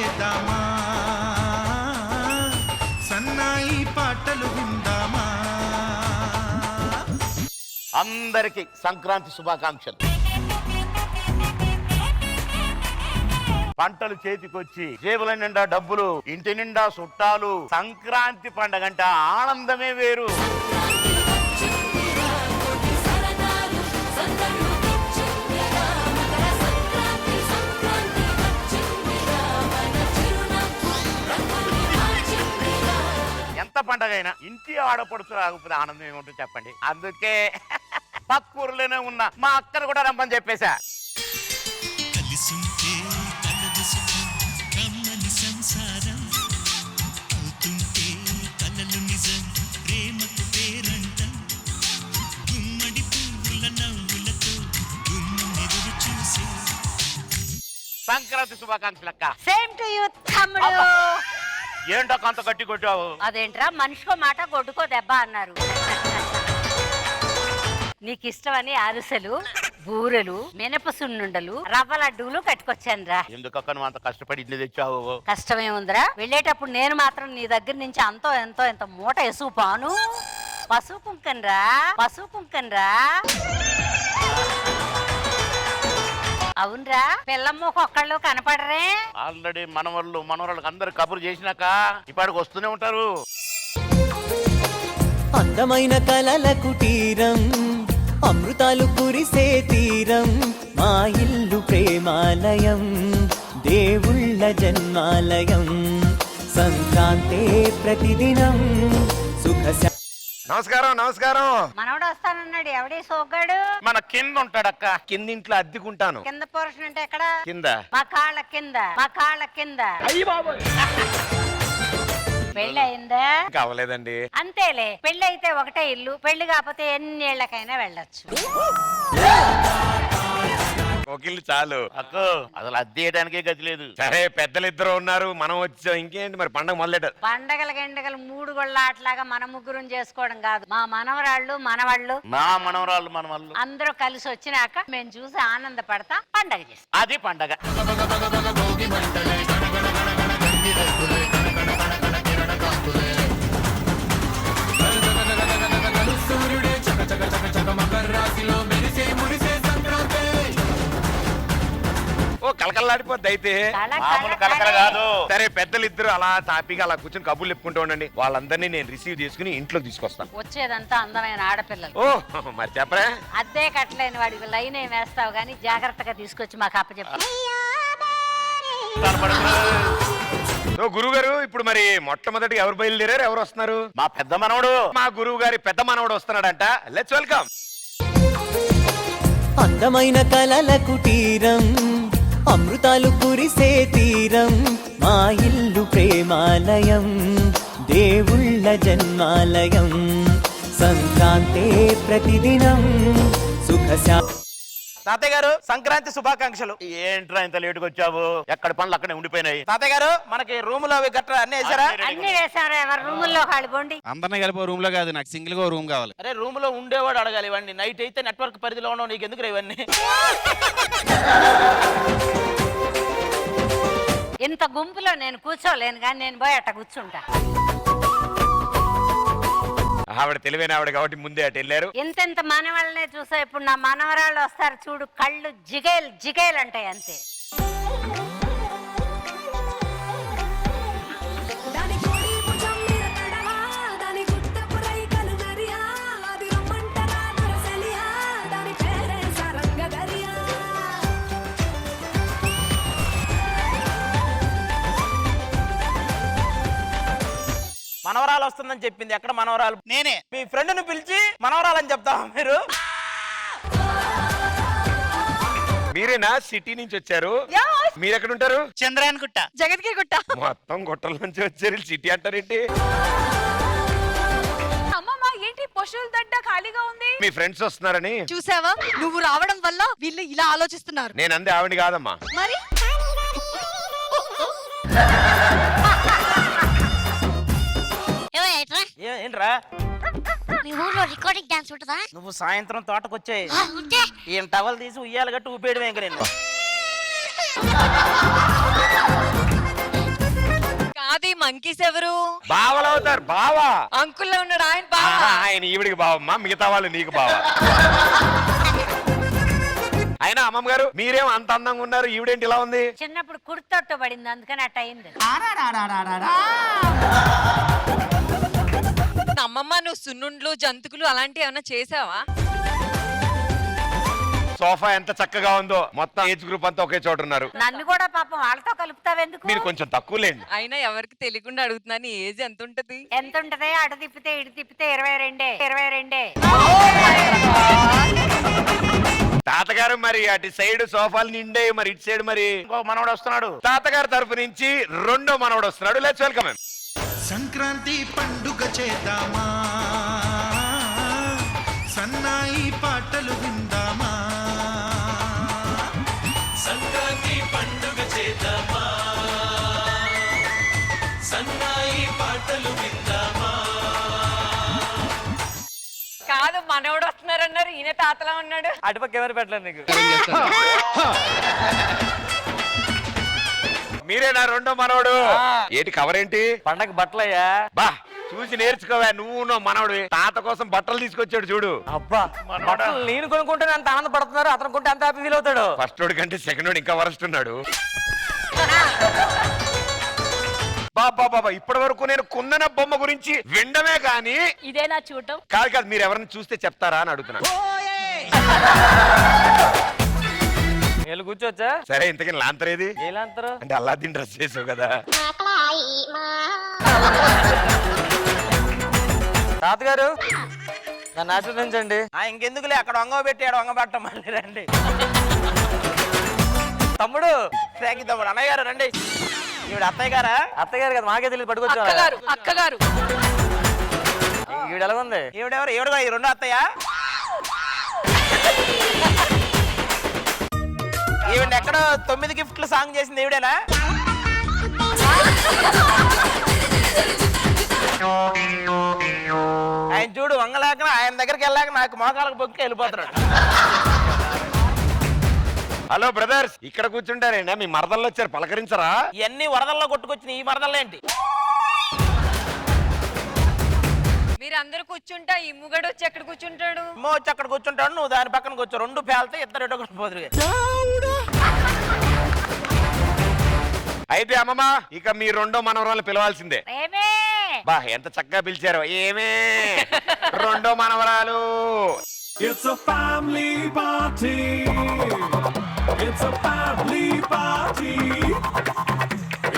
చేద్దామా, సన్నాయి పాటలు విందామా. అందరికి సంక్రాంతి శుభాకాంక్షలు. పంటలు చేతికొచ్చి జేబుల నిండా డబ్బులు, ఇంటి నిండా చుట్టాలు. సంక్రాంతి పండగ అంటే ఆనందమే వేరు. ఎంత పండగ అయినా ఇంటి ఆడపడుచు రాకపోతే ఆనందం ఏముంటుంది చెప్పండి. అందుకే పక్కూరులోనే ఉన్న మా అక్కను కూడా రమ్మని చెప్పేశా. సంక్రాంతి శుభాకాంక్షలు అక్క. సేమ్ టు యూ తమ్ముడు. ఏంటో కొంత గట్టి కొట్టావు. అదేంట్రా, మనిషికో మాట కొట్టుకో దెబ్బ అన్నారు. నీకు ఇష్టమని అరిసెలు, బూరెలు, మినప సున్నుండలు, రవ్వ లడ్డూలు కట్టుకొచ్చాను రా. ఎందుకక్క నువ్వు అంత కష్టపడి ఇల్లు తెచ్చావు? కష్టమే ఉందిరా, వెళ్ళేటప్పుడు నేను మాత్రం నీ దగ్గర నుంచి అంతో ఎంతో ఎంత మూట ఎసుగు పాను. పసుపు కుంకనరా, పసుపు కుంకనరా. అవునరా, పిల్లమ్మకు ఒక్కళ్ళు కనపడరే. ఆల్రెడీ మనవరాళ్ళకి అందరు కబురు చేసినాక ఇప్పటికి వస్తూనే ఉంటారు. అందమైన కలల కుటీరం, అమృతాలు కురిసే తీరం, మా ఇల్లు ప్రేమాలయం, దేవుళ్ళ జన్మాలయం, సంక్రాంతే ప్రతిదినం సుఖ. నమస్కారం. నమస్కారం. మనవడు వస్తానన్నాడు. ఎవడి సోగ్గాడు? మన కింద ఉంటాడక్క. కింద ఇంట్లో అద్దెకుంటాను. కింద పోర్షన్ అంటే ఎక్కడ? కింద మా కాళ్ళ కింద, మా కాళ్ళ కింద. పెళ్లి అయిందా? కావలేదండి. అంతేలే, పెళ్లి అయితే ఒకటే ఇల్లు, పెళ్లి కాకపోతే ఎన్ని ఏళ్లకైనా వెళ్ళొచ్చు. ఒక ఇల్లు చాలు అక్క. అసలు అద్దె వేయడానికే గతి లేదు. సరే పెద్దలు ఇద్దరు ఉన్నారు, మనం వచ్చాం, ఇంకేంటి మరి పండగ మొదలెట్టారు. పండగల గండగలు మూడు గొళ్ళ ఆటలాగా మన ముగ్గురం చేసుకోవడం కాదు. మా మనవరాళ్ళు మనవాళ్ళు, నా మనవరాళ్ళు మనవాళ్ళు అందరూ కలిసి వచ్చినాక మేము చూసి ఆనందపడతాం, పండగ చేస్తాం. అది పండగ. ఓ కలకల్లాడిపోద్ది అయితే. మామూలు కలకల కాదు. సరే పెద్దలు ఇద్దరు అలా తాపిగా అలా కూర్చొని కబుర్లు చెప్పుకుంటూ ఉండండి. వాళ్ళందరినీ నేను రిసీవ్ చేసుకుని ఇంట్లో తీసుకొస్తాను. వచ్చేదంతా అందమైన ఆడపిల్లలు. ఓ మరి చెప్పరా. అద్దే కట్టలేని వాడికి లైన్ ఏం వేస్తావు గానీ జాగ్రత్తగా తీసుకొచ్చి మాకు అప్పచెప్పు. గురువు గారు, ఇప్పుడు మరి మొట్టమొదటి ఎవరు బయలుదేరారు, ఎవరు వస్తున్నారు? మా పెద్ద మనవడు, మా గురువు గారి పెద్ద మనవడు వస్తున్నాడంట. Let's welcome. అందమైన కలల కుటీరం, అమృతాలు కురిసే తీరం, మా ఇల్లు ప్రేమాలయం, దేవుళ్ళ జన్మాలయం, సంక్రాంతే ప్రతిదినం సుఖ. తాతయ్య గారు, సంక్రాంతి శుభాకాంక్షలు. ఏంట్రా ఇంత లేటుగా వచ్చావు? ఎక్కడ పనులు అక్కడే ఉండిపోయినాయి. తాతయ్య గారు, మనకి రూమ్ లో గట్రా అన్ని వేసారా? అన్ని వేసారా? ఎవరు రూముల్లో కాలిపోండి. అందరినీ కలిపి రూమ్ లో కాదు, నాకు సింగిల్ గా రూమ్ కావాలి. అరే రూమ్ లో ఉండేవాడు అడగాలి ఇవన్నీ. నైట్ అయితే నెట్వర్క్ పరిధిలో ఉండవు, నీకు ఎందుకు ఇవన్నీ? ఇంత గుంపులో నేను కూర్చోలేను, కానీ నేను పోయి అట్ట కూర్చుంటా. ఆవిడ తెలివైన ఆవిడ కాబట్టి ముందే అటు వెళ్ళారు. ఇంత మనవాళ్ళనే చూసా. ఇప్పుడు నా మనవరాళ్ళు వస్తారు చూడు, కళ్ళు జిగేల్ జిగేల్ అంటాయి అంతే. మనవరాలు వస్తుందని చెప్పింది. ఎక్కడ మనవరాలు? నేనే. మీ ఫ్రెండ్ ను పిలిచి మనవరాలని చెప్తావా మీరు? మీరేనా సిటీ నుంచి వచ్చారు? మీరు ఎక్కడ ఉంటారు? చంద్రాయన్ గుట్ట, జగద్గిరి గుట్ట. మొత్తం గుట్టల నుంచి వచ్చారు, సిటీ అంటారేంటి? అమ్మమ్మ, ఏంటి పశువుల దడ్డ ఖాళీగా ఉంది? మీ ఫ్రెండ్స్ వస్తున్నారని. చూసావా, నువ్వు రావడం వల్ల వీళ్ళు ఇలా ఆలోచిస్తున్నారు. నేను అందే ఆవిడ కాదమ్మా. మరి ఏంట్రా, మీ ఊర్లో రికార్డింగ్ డాన్స్ ఉంటుందా? నువ్వు సాయంత్రం తోటకొచ్చే ఈయన టవల్ తీసి ఉయ్యాలు గట్టి ఊపేయడమే ఇంక నేను. కాదు ఈ మంకీస్ ఎవరు? బావలవుతారు. బావా అంకుల్లో ఉన్నాడు ఆయన బావ. ఆయన ఈవిడికి బావమ్మా, మిగతా వాళ్ళు నీకు బావా. అయినా అమ్మమ్మ గారు మీరేం అంత అందంగా ఉన్నారు, ఈవిడేంటి ఇలా ఉంది? చిన్నప్పుడు కుర్తొట్టు పడింది అందుకని అట్ట అయింది. అమ్మమ్మ నువ్వు సున్నుండ్లు జంతుకులు అలాంటివి ఏమైనా చేసావా? సోఫా ఎంత చక్కగా ఉందో, మొత్తం ఏజ్ గ్రూప్ అంతా ఒకే చోట ఉన్నారు. నన్ను కూడా పాపం వాళ్ళతో కలుపుతావెందుకు? మీరు కొంచెం తక్కువ లేండి. అయినా ఎవరికి తెలియకుండా అడుగుతున్నాను, ఏజ్ ఎంత ఉంటది? ఎంత ఉంటది? అటు తిప్పితే ఇటు తిప్పితే 22. తాతగారు మరి అటు సైడ్ సోఫాలు నిండే, మరి ఇటు సైడ్ మరి ఇంకో మనవడు వస్తున్నాడు. తాతగారి తరపు నుంచి రెండో మనవడు వస్తున్నాడు. Let's welcome him. సంక్రాంతి పండుగ చేద్దామా, సన్నాయి పాటలు విందామా. సంక్రాంతి పండుగ చేద్దామా, సన్నాయి పాటలు విందామా. కాదు మనవడు వస్తున్నారన్నారు, ఈయన తాతలా ఉన్నాడు. అటుపక్క ఎవరు పెట్టలేదు నీకు? మీరేనా రెండో మనవడు? ఏంటి కవర్ ఏంటి? పండగ బట్టలయ్యా. బా చూసి నేర్చుకోవా, నువ్వు మనవడు. తాత కోసం బట్టలు తీసుకొచ్చాడు చూడు. అబ్బా బట్టలు నేను కొనుక్కుంటే అంత ఆనందపడుతున్నారు, అతను కొంటే అంత హ్యాపీ ఫీల్ అవుతాడు. ఫస్ట్ వాడి కంటే సెకండ్ వాడు ఇంకా వరస్ట్ ఉన్నాడు. బాబా ఇప్పటి వరకు నేను కుందన బొమ్మ గురించి వినడమే కానీ ఇదేనా చూడటం? కాదు మీరు ఎవరైనా చూస్తే చెప్తారా అని అడుగుతున్నా. వీళ్ళు కూర్చోవచ్చా? సరే ఇంతకీ లాంతరేది? ఎలా అంటారు అంటే అల్లాద్దీన్ డ్రెస్ చేసావు కదా. తాతగారు నన్ను ఆశీర్వదించండి. ఇంకెందుకులే, అక్కడ వంగ పెట్టాడు, వంగ పట్టం మళ్ళీ రండి. తమ్ముడు తమ్ముడు అన్నయ్య గారు రండి. ఈవిడ అత్తయ్య గారా? అత్తయ్య గారు కదా, మాకే తెలియదు. పట్టుకొచ్చారు అక్కగారు. ఈవిడ ఎలా ఉంది? ఈవిడెవరు? ఈవిడ ఈ రెండో అత్తయ్య. ఈవిడ ఎక్కడో 9 గిఫ్ట్లు సాంగ్ చేసింది ఈవిడేనా? ఆయన చూడు వంగలేక ఆయన దగ్గరికి వెళ్ళాక నాకు మోకాలకు బొక్కి వెళ్ళిపోతున్నాడు. హలో బ్రదర్స్, ఇక్కడ కూర్చుంటారేనా? మీ మరదల్లో వచ్చారు, పలకరించరా? ఇవన్నీ వరదల్లో కొట్టుకొచ్చిన ఈ మరదల్లో ఏంటి? మీరు అందరు కూర్చుంటా ఈ ముగడు వచ్చి ఎక్కడ కూర్చుంటాడు? అమ్మో వచ్చి అక్కడ కూర్చుంటాడు, నువ్వు దాని పక్కన కూర్చో. రెండు పేలితే ఇద్దరు ఎటో పోదురు. అయితే అమ్మమ్మ ఇక మీ రెండో మనవరాలు పిలవాల్సిందే. ఏమే బా ఎంత చక్కగా పిలిచారు. ఏమే రెండో మనవరాలు. It's a family party. It's a family party.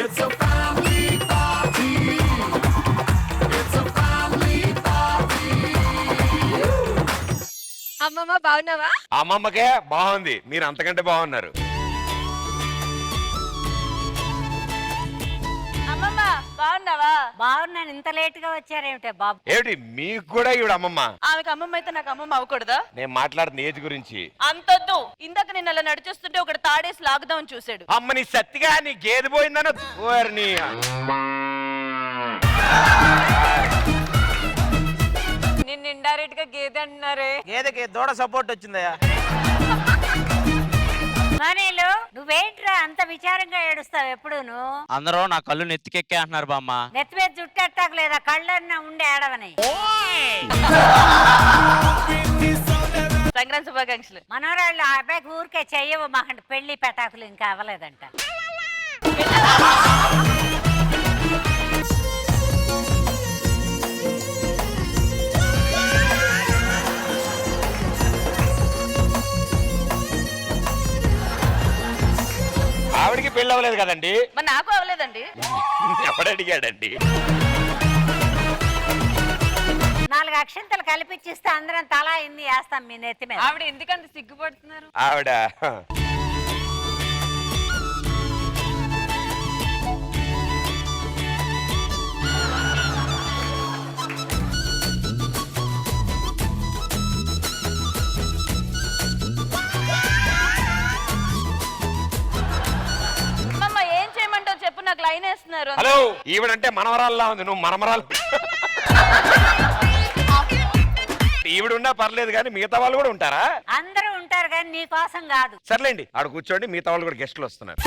It's a family party. It's a family party. అమ్మమ్మ బాగున్నావా? అమ్మమ్మకే బాగుంది, మీరు అంతకంటే బాగున్నారు. అమ్మమ్మ బాగున్నావా? బాగున్నాను. ఇంత లేట్ గా వచ్చారేమిటే బాబు? ఏమిటి మీకు కూడా ఈవిడ అమ్మమ్మ? ఆమెకు అమ్మమ్మ అయితే నాకు అమ్మమ్మ అవ్వకూడదా? నేను మాట్లాడుతున్న ఏజ్ గురించి. అంతొద్దు. ఇందాక నేను అలా నడిచేస్తుంటే ఒకటి తాడేసి లాగుదామని చూశాడు. అమ్మ నీ సత్తిగా నీ గేదె పోయిందన్న ఓర్ని. నిన్ను ఇండైరెక్ట్ గా గేదె అంటున్నారే. గేదెకి దూడ సపోర్ట్ వచ్చిందయ్యా. మనీలు నువ్వేంట్రా అంత విచారంగా ఏడుస్తావు ఎప్పుడును? అందరూ నా కళ్ళు నెత్తికెక్కే అంటున్నారు బామ్మ. నెత్తి మీద జుట్టు ఎట్టకలేదా? కళ్ళన్నా ఉండి ఏడవని. సంక్రాంతి శుభాకాంక్షలు. మనవరాళ్ళు ఆ అబ్బాయికి ఊరికే చెయ్యవు, మాకంటే పెళ్లి పెటాకులు ఇంకా అవ్వలేదంట. ఆవిడికి పెళ్ళి అవ్వలేదు కదండి? మరి నాకు అవ్వలేదండి. ఎవడు అడిగాడండి? 4 అక్షంతలు కలిపిచ్చిస్తే అందరం తలా ఇన్ని వేస్తాం మీ నెత్తి మీద. ఆవిడ ఎందుకంత సిగ్గుపడుతున్నారు? ఆవిడ ఏం చేయమంటావు చెప్పు, నాకు లైన్ వేస్తున్నారు. హలో, ఈవిడంటే మనవరాల్లా ఉంది, నువ్వు మనమరాలు. ఈవిడున్నా పర్లేదు కానీ మిగతా వాళ్ళు కూడా ఉంటారా? అందరూ ఉంటారు కానీ నీ కోసం కాదు. సర్లేండి, ఆడ కూర్చోండి, మిగతా వాళ్ళు కూడా గెస్టులు వస్తున్నారు.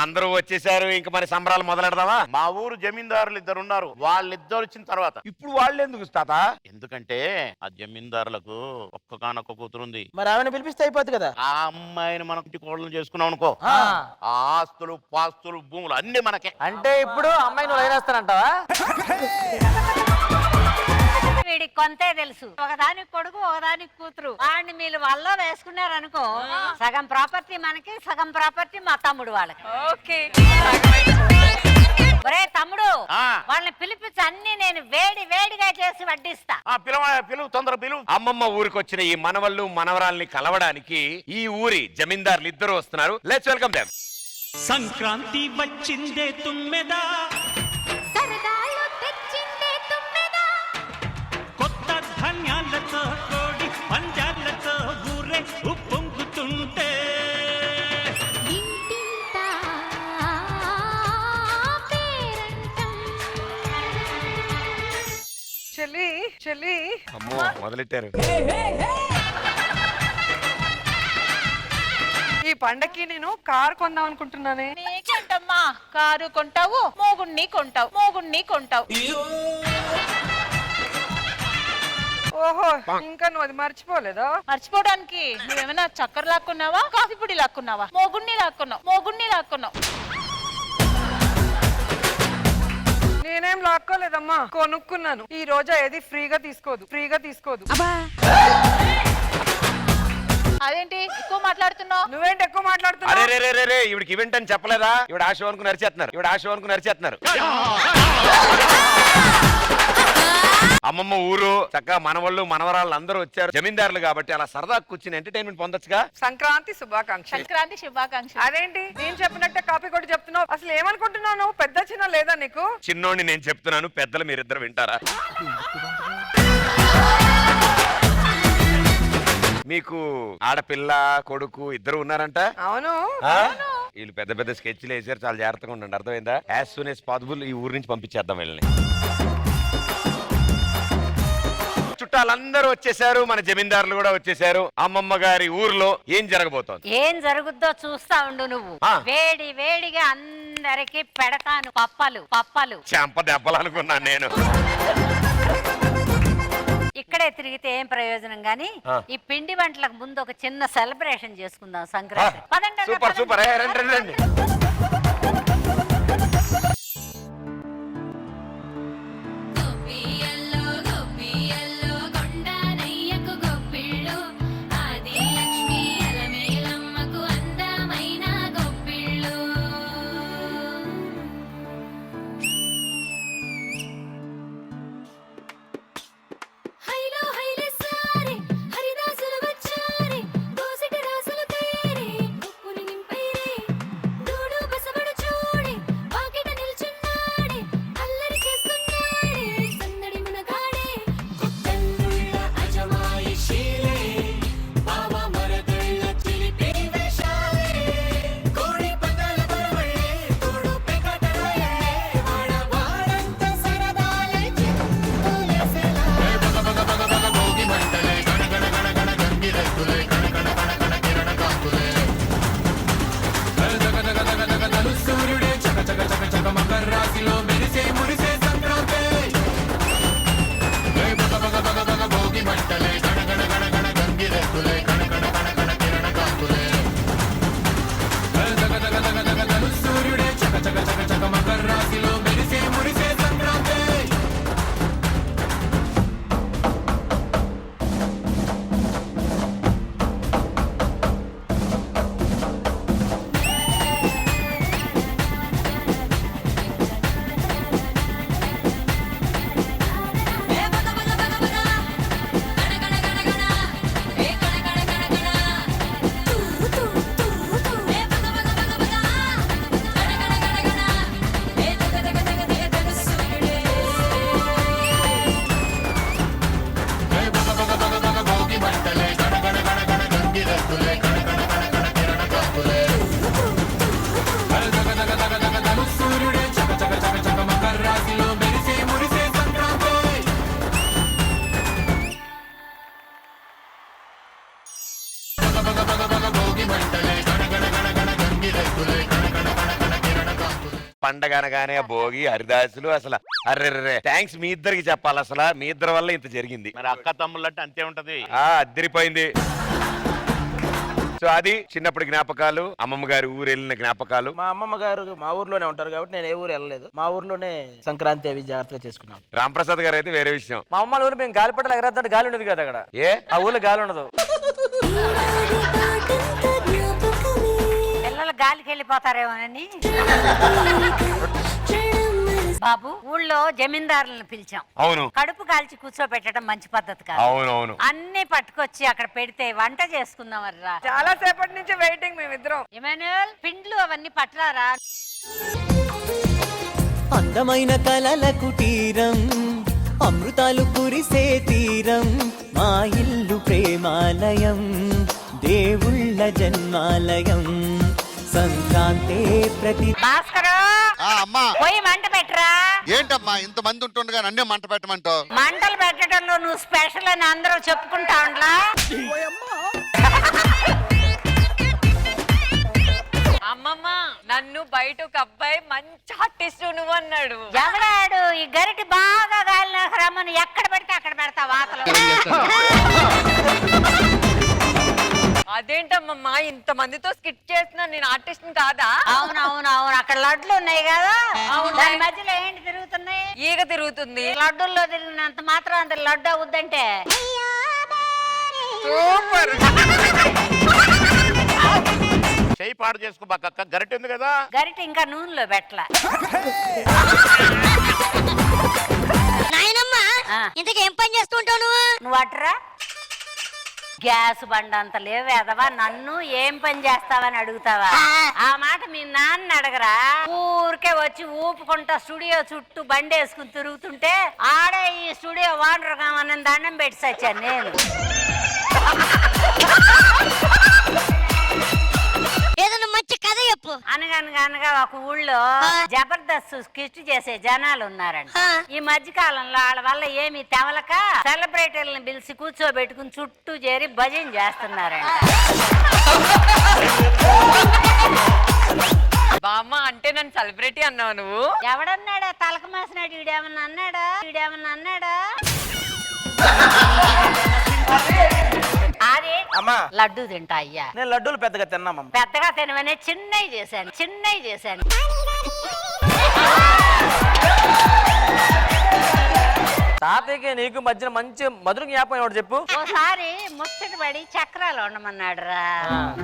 అందరూ వచ్చేసారు, ఇంక మరి సంబరాలు మొదలెడదామా? మా ఊరు జమీందారులు ఇద్దరు ఉన్నారు, వాళ్ళిద్దరు వచ్చిన తర్వాత. ఇప్పుడు వాళ్ళు ఎందుకు తాత? ఎందుకంటే ఆ జమీందారులకు ఒక్కగానొక్క కూతురుంది. మరి ఆమెను పిలిపిస్తే అయిపోద్ది కదా. ఆ అమ్మాయిని మనం ఇంటి కోడలు చేసుకున్నాం అనుకో, ఆ ఆస్తులు పాస్తులు భూములు అన్ని మనకే. అంటే ఇప్పుడు అమ్మాయి నువ్వు లైనేస్తానంటావా? వీడికి కొంతే తెలుసు, ఒకదానికి కొడుకు ఒకదానికి కూతురు. వాడిని మీరు వల్ల వేసుకున్నారనుకో, సగం ప్రాపర్టీ మనకి, సగం ప్రాపర్టీ మా తమ్ముడు వాళ్ళకి. ఓకే. ఒరే తమ్ముడు, ఆ. వాళ్ళని పిలిపించి అన్ని నేను వేడి వేడిగా చేసి వడ్డిస్తా. పిలువు తొందర పిలువు. అమ్మమ్మ ఊరికి వచ్చిన ఈ మనవళ్ళు మనవరాల్ని కలవడానికి ఈ ఊరి జమీందారులు ఇద్దరు వస్తున్నారు. Let's welcome them. సంక్రాంతి వచ్చిందే తుమ్మెదా, సరదాలు తెచ్చిందే తుమ్మెదా, కొత్త ధాన్యాలతో కోడి పంజాలతో ఊరే ఉప్పొంగుతుంటే, ఇంటింటా పేరంటం. చెల్లి చెల్లి, అమ్మో మొదలెట్టారు. ఈ పండక్కి నేను కార్ కొందాం అనుకుంటున్నానే. నీకేంటమ్మా, కారు కొంటావు, మోగుణ్ణి కొంటావు, మోగుణ్ణి కొంటావు. ఓహో, ఇంకా నువ్వు అది మర్చిపోలేదా? మర్చిపోవడానికి నువ్వేమైనా చక్కెర లాక్కున్నావా, కాఫీ పొడి లాక్కున్నావా? మోగుణ్ణి లాక్కున్నావు, మోగుణ్ణి లాక్కున్నావు. నేనేం లాక్కోలేదమ్మా, కొనుక్కున్నాను. ఈ రోజా ఏది ఫ్రీగా తీసుకోదు. అదేంటి ఎక్కువ మాట్లాడుతున్నావు? నువ్వేంటి ఎక్కువ అరే మాట్లాడుతున్నావు? రే రే రే రే, ఈవిడికి ఈవెంట్ అని చెప్పలేదా? ఈవిడ ఆ షో అనుకుని అరిచేస్తున్నారు. అమ్మమ్మ ఊరు చక్కగా మనవళ్ళు మనవరాళ్ళు అందరూ వచ్చారు. జమీందారులు కాబట్టి అలా సరదా కూర్చుని ఎంటర్టైన్మెంట్ పొందొచ్చుగా. సంక్రాంతి శుభాకాంక్ష. సంక్రాంతి శుభాకాంక్షలు. అదేంటి నేను చెప్పినట్టే కాపీ కొట్టి చెప్తున్నావు? అసలు ఏమనుకుంటున్నావు నువ్వు? పెద్ద చిన్న లేదా నీకు? చిన్నోడిని నేను చెప్తున్నాను, పెద్దలు మీరిద్దరు వింటారా? మీకు ఆడపిల్ల కొడుకు ఇద్దరు ఉన్నారంట? అవును. వీళ్ళు పెద్ద పెద్ద స్కెచ్లు వేసారు, చాలా జాగ్రత్తగా ఉండండి, అర్థమైందా? యాజ్ సూన్ యాజ్ పాసిబుల్ ఈ ఊరు నుంచి పంపించేద్దాం వీళ్ళని. చుట్టాలందరూ వచ్చేసారు, మన జమీందారులు కూడా వచ్చేసారు. అమ్మమ్మ గారి ఊర్లో ఏం జరగబోతోంది? ఏం జరుగుద్దో చూస్తా ఉండు నువ్వు. ఆ. వేడి వేడిగా అందరికి పెడతాను పప్పలు. చెంప దెబ్బలనుకున్నాను నేను. ఇక్కడే తిరిగితే ఏం ప్రయోజనం గాని, ఈ పిండి వంటలకు ముందు ఒక చిన్న సెలబ్రేషన్ చేసుకుందాం సంక్రాంతి. పదండి, సూపర్ పదండి. సూపర్, రండి రండి. హరిదాసులు వచ్చారే, దోసిటి రాసులు తేరే, ఉప్పుని నింపైరే, దూడు పండగ అనగానే భోగి హరిదాసులు అసలు అర్రెర్రే థ్యాంక్స్ మీ ఇద్దరికి చెప్పాలి అసలు మీ ఇద్దరి వల్ల ఇంత జరిగింది. మరి అక్క తమ్ముళ్ళంటే అంతే ఉంటది. అద్దరిపోయింది. సో అది చిన్నప్పటి జ్ఞాపకాలు, అమ్మమ్మ గారి ఊరు వెళ్ళిన జ్ఞాపకాలు. మా అమ్మమ్మ గారు మా ఊర్లోనే ఉంటారు కాబట్టి నేను ఏ ఊరు వెళ్ళలేదు. మా ఊర్లోనే సంక్రాంతి అవి జాగ్రత్తగా చేసుకున్నాం. రాంప్రసాద్ గారు అయితే వేరే విషయం. మా అమ్మ ఊరు మేము గాలిపటాలు ఎగరేద్దాం, గాలి ఉండదు కదా అక్కడ. ఆ ఊర్లో గాలి ఉండదు. పిల్లలు గాలికి వెళ్ళిపోతారేమోనని బాబు ఊళ్ళో జమీందారులను పిలిచాం. అవును. కడుపు కాల్చి కూర్చోబెట్టడం మంచి పద్ధతి కాదు. అవునవును. అన్ని పట్టుకొచ్చి అక్కడ పెడితే వంట చేసుకుందాం వర్రా. చాలా సేపటి నుంచి వెయిటింగ్ మేమిద్దరం. ఇమాన్యుయల్ పిండ్లు అవన్నీ పట్టరారా. అందమైన కలల కుటీరం, అమృతాలు కురిసే తీరం, మా ఇల్లు ప్రేమాలయం, దేవుళ్ళ జన్మాలయం, సంక్రాంతే ప్రతి. భాస్కరు అమ్మా పోయి మంట పెట్టరా. ఏంటమ్మా ఇంత మంది ఉంటుండగా నన్నే మంట పెట్టమంటావు? మంటలు పెట్టడంలో నువ్వు స్పెషల్ అని అందరూ చెప్పుకుంటా ఉండలా. అమ్మమ్మ నన్ను బయట ఒక అబ్బాయి మంచి ఆర్టిస్ట్ నువ్వు అన్నాడు. ఎవడాడు? ఈ గరిటి బాగా గాలిన రమ్మని ఎక్కడ పెడితే అక్కడ పెడతా వాతలు. అదేంటమ్మమ్మ ఇంత మందితో స్కిట్ చేస్తున్నా, నేను ఆర్టిస్ట్ కాదా? అవునవునవును, అక్కడ లడ్లు ఉన్నాయి కదా, దాని మధ్యలో ఏంటి తిరుగుతున్నాయి? ఈగ తిరుగుతుంది. లడ్డుల్లో తిరిగినంత మాత్రం అంత లడ్డు అవుద్దంటే. సూపర్. చేయి పాడు చేసుకో బాక, గరిటె ఉంది కదా. గరిట ఇంకా నూనెలో పెట్టలా. ఇంతకేం పని చేస్తుంటావు నువ్వు అట్రా గ్యాస్ బండ అంత లేవేదవా, నన్ను ఏం పని చేస్తావని అడుగుతావా? ఆ మాట మీ నాన్న అడగరా. ఊరికే వచ్చి ఊపుకుంటా స్టూడియో చుట్టూ బండి వేసుకుని తిరుగుతుంటే ఆడే ఈ స్టూడియో ఓనర్ కామని దండం పెట్టి సచ్చాను నేను. ఏదైనా మంచి కథ చెప్పు. అనగనగా ఒక ఊళ్ళో జబర్దస్త్ స్కిట్ చేసే జనాలు ఉన్నారండి. ఈ మధ్య కాలంలో వాళ్ళ వల్ల ఏమి తెవలక సెలబ్రిటీలను పిలిచి కూర్చోబెట్టుకుని చుట్టూ చేరి భజన చేస్తున్నారండి. బామ్మ అంటే నన్ను సెలబ్రిటీ అన్నావు నువ్వు. ఎవడన్నాడా? తలక మాసినాడు. ఈడేమన్నా అన్నాడా? అది అమ్మా లడ్డు తింటా అయ్యా. నేను లడ్డూలు పెద్దగా తిన్నామమ్మ. పెద్దగా తినవనే చిన్నవి చేశాను. తాతయ్యకి నీకు మధ్యన మంచి మధుర జ్ఞాపకం ఎవరు చెప్పు. ఓసారి ముచ్చట పడి చక్రాలు ఉండమన్నాడు రా.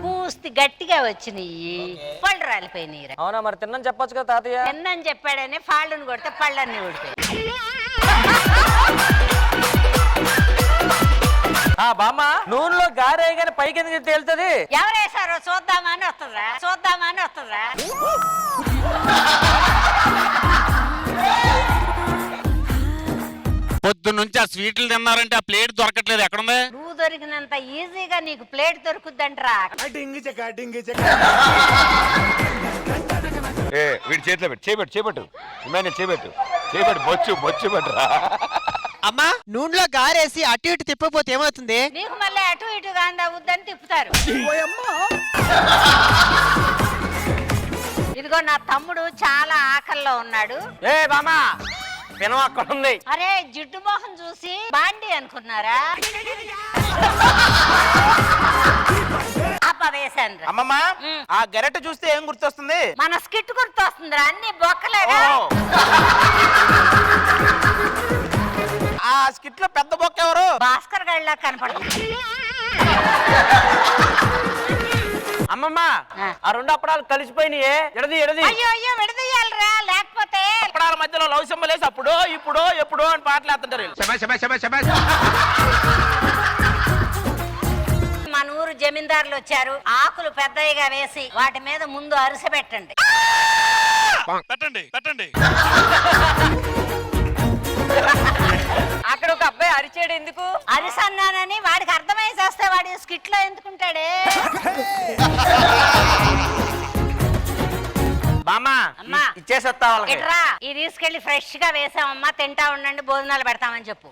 పూస్తి గట్టిగా వచ్చినాయి, పళ్ళు రాలిపోయినాయి. అవునా? మరి తిన్నాను చెప్పొచ్చు కదా తాతయ్య. తిన్నని చెప్పాడని పాళ్ళను కొడితే పళ్ళన్నీ ఊడిపోయి. బామ్మ నూనెలో గారే గాని పైకి ఎందుకు తేలుతుంది? ఎవరేసారో చూద్దామని వస్తుందా. పొద్దున్నుంచి ఆ స్వీట్లు తిన్నారంటే ఆ ప్లేట్ దొరకట్లేదు. ఎక్కడుంది? నువ్వు దొరికినంత ఈజీగా నీకు ప్లేట్ దొరుకుద్దంటరా. వీడి చేతిలో పెట్టు, చేపట్టు ఇమాన్యుయల్ చేపట్టు బొచ్చు పట్టురా. అమ్మా నూనెలో గారేసి అటు ఇటు తిప్పపోతే ఏమవుతుంది? నీకు మళ్ళీ అటు ఇటు గాంధీ అవుద్దని తిప్పుతారు. ఇదిగో నా తమ్ముడు చాలా ఆకల్లో ఉన్నాడు. ఏ బామ్మ పినం అక్కడ ఉంది. అరే జిడ్డు మొహం చూసి బాండి అనుకున్నారా? వేసాను. అమ్మమ్మ ఆ గెరెట్ చూస్తే ఏం గుర్తొస్తుంది? మన స్కిట్ గుర్తొస్తుందిరా. అన్ని బొక్కలేగా. ఆ స్కిట్ లో పెద్ద బొక్క ఎవరు? భాస్కర్ గళ్ళ కనపడుతుంది. అమ్మమ్మ ఆ రెండు అప్పడాలు కలిసిపోయినాయే. ఎడది అయ్యో విడదీయాలరా, లేకపోతే అప్పడాల మధ్యలో లవ్ సింబల్ వేసి అప్పుడో ఇప్పుడో ఎప్పుడో అని పాటలు వేస్తుంటారు. మన ఊరు జమీందారులు వచ్చారు. ఆకులు పెద్దగా వేసి వాటి మీద ముందు అరిసె పెట్టండి. అక్కడ ఒక అబ్బాయి అరిచాడు ఎందుకు? అరిసన్నానని వాడికి అర్థమై చేస్తే వాడి స్కిట్ లో ఎందుకుంటాడే. బామ్మా ఇచ్చేసొస్తా వాళ్ళకి. ఇది తీసుకెళ్లి ఫ్రెష్ గా వేసామమ్మా, తింటా ఉండండి, భోజనాలు పెడతామని చెప్పు.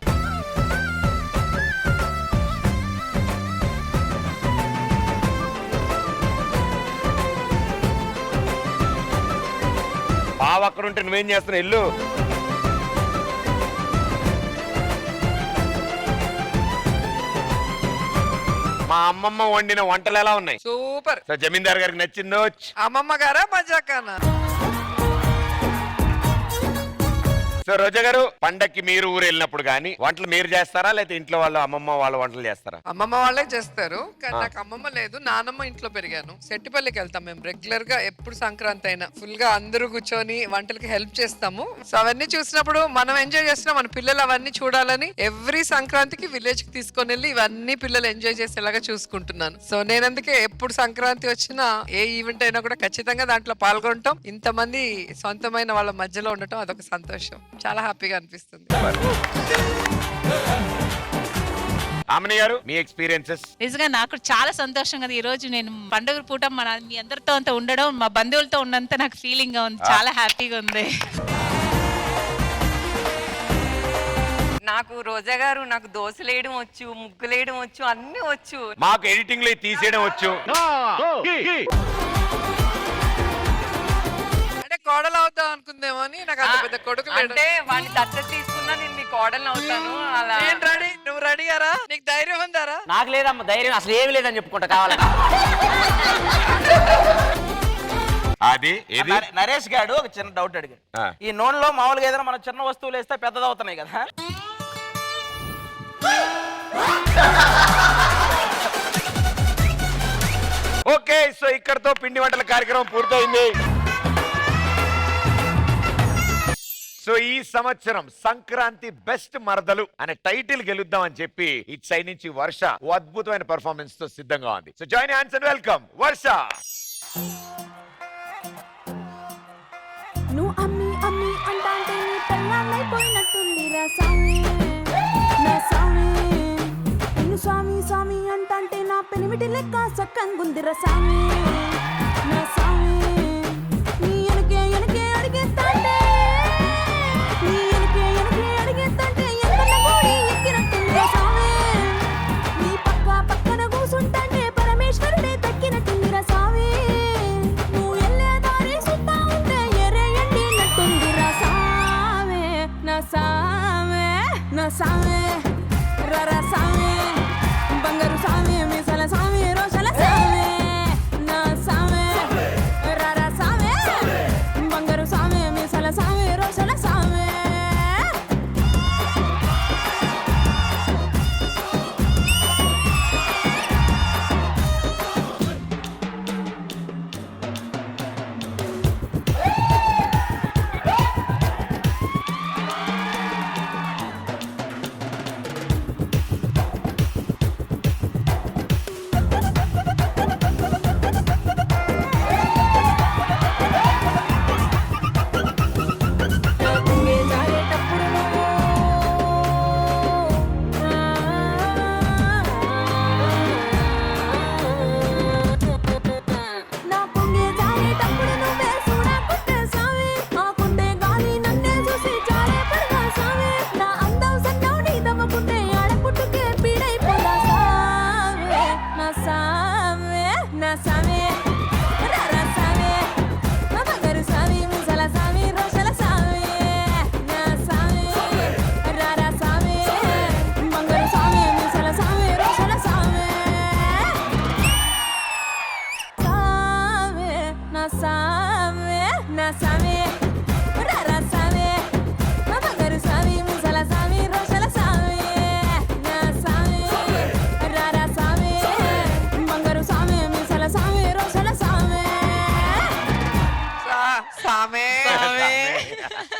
బావ అక్కడ ఉంటే నువ్వేం చేస్తున్నావు? ఇల్లు మా అమ్మమ్మ వండిన వంటలు ఎలా ఉన్నాయి? సూపర్. సో జమీందార్ గారికి నచ్చిందో? అమ్మమ్మ గారా మజాకానా? సో రోజా గారు, పండక్కి మీరు ఊరు వెళ్ళినప్పుడు గానీ వంటలు మీరు చేస్తారా లేకపోతే ఇంట్లో వాళ్ళు అమ్మమ్మ వాళ్ళ వంటలు చేస్తారా? అమ్మమ్మ వాళ్ళే చేస్తారు, కానీ నాకు అమ్మమ్మ లేదు, నానమ్మ ఇంట్లో పెరిగాను. సెట్టిపల్లికి వెళ్తాం మేము రెగ్యులర్ గా. ఎప్పుడు సంక్రాంతి అయినా ఫుల్ గా అందరూ కూర్చొని వంటలకి హెల్ప్ చేస్తాము. సో అవన్నీ చూసినప్పుడు మనం ఎంజాయ్ చేస్తున్నాం, మన పిల్లలు అవన్నీ చూడాలని ఎవ్రీ సంక్రాంతికి విలేజ్ కి తీసుకొని వెళ్ళి ఇవన్నీ పిల్లలు ఎంజాయ్ చేసేలాగా చూసుకుంటున్నాను. సో నేను అందుకే ఎప్పుడు సంక్రాంతి వచ్చినా ఏ ఈవెంట్ అయినా కూడా ఖచ్చితంగా దాంట్లో పాల్గొనటం, ఇంతమంది సొంతమైన వాళ్ళ మధ్యలో ఉండటం అదొక సంతోషం. చాలా హ్యాపీగా అనిపిస్తుంది. ఆమెని గారు, మీ ఎక్స్పీరియన్సెస్? నిజంగా నాకు చాలా సంతోషంగా ఉంది. ఈ రోజు నేను పండుగ పూట మీ అందరితో అంతా ఉండడం, మా బంధువులతో ఉన్నంత నాకు ఫీలింగ్ గా ఉంది. చాలా హ్యాపీగా ఉంది. నాకు రోజా గారు, నాకు దోశలు వేయడం వచ్చు, ముగ్గులు వేయడం వచ్చు, అన్ని వచ్చు. మాకు ఎడిటింగ్ లో తీసేయడం వచ్చు. అంటే కోడలు అవుతావు అనుకుందేమో అని. నాకు అంత పెద్ద కొడుకు అంటే వాడిని దత్త తీసుకున్నా నేను నీ కోడలు అవుతాను. అలా రెడీ. నువ్వు రెడీ గారా? నీకు ధైర్యం ఉందారా? నాకు లేదమ్మా ధైర్యం, అసలు ఏమి లేదని చెప్పుకుంటా కావాలి. అది ఏది? నరేష్ గారు ఒక చిన్న డౌట్ అడిగాడు. ఈ నూనెలో మామూలుగా ఏదైనా మనం చిన్న వస్తువులు వేస్తే పెద్దది అవుతున్నాయి కదా. ఓకే, సో ఇక్కడతో పిండి వంటల కార్యక్రమం పూర్తయింది. సో ఈ సంవత్సరం సంక్రాంతి బెస్ట్ మరదలు అనే టైటిల్ గెలుద్దాం అని చెప్పి ఇటు సైడ్ నుంచి వర్ష ఓ అద్భుతమైన పర్ఫార్మెన్స్ తో సిద్ధంగా ఉంది. So join hands and welcome Varsha. నువ్వు అమ్మి అమ్మి అంటే నీ పెళ్ళాలైపోయినట్టుంది రా స్వామి, నా స్వామి. నిన్ను స్వామి స్వామి అంటే నా పెనిమిటి లెక్క సక్కంగుందిరా స్వామి, నా స్వామి. నీ ఎనకే ఎనకే అడిగేస్తాంటే, నీ ఎనకే ఎనకే అడిగేస్తాంటే ఎంతన్న గోడి ఎక్కినట్టుందిరా స్వామి. నీ పక్క పక్కన కూసుంటే పరమేశ్వరుడే దక్కినట్టుందిరా స్వామి. నువ్వు ఎల్లే దారి సుత్తా ఉంటే ఎరే ఎండినట్టుందిరా స్వామి, నా స్వామి, నా స్వామి. రరా స్వామి, బంగారు స్వామి, మీసల స్వామి, రోషల స్వామి, నా స్వామి. రరా స్వామి, బంగారు స్వామి, మీసల స్వామి, రోషల స్వామి.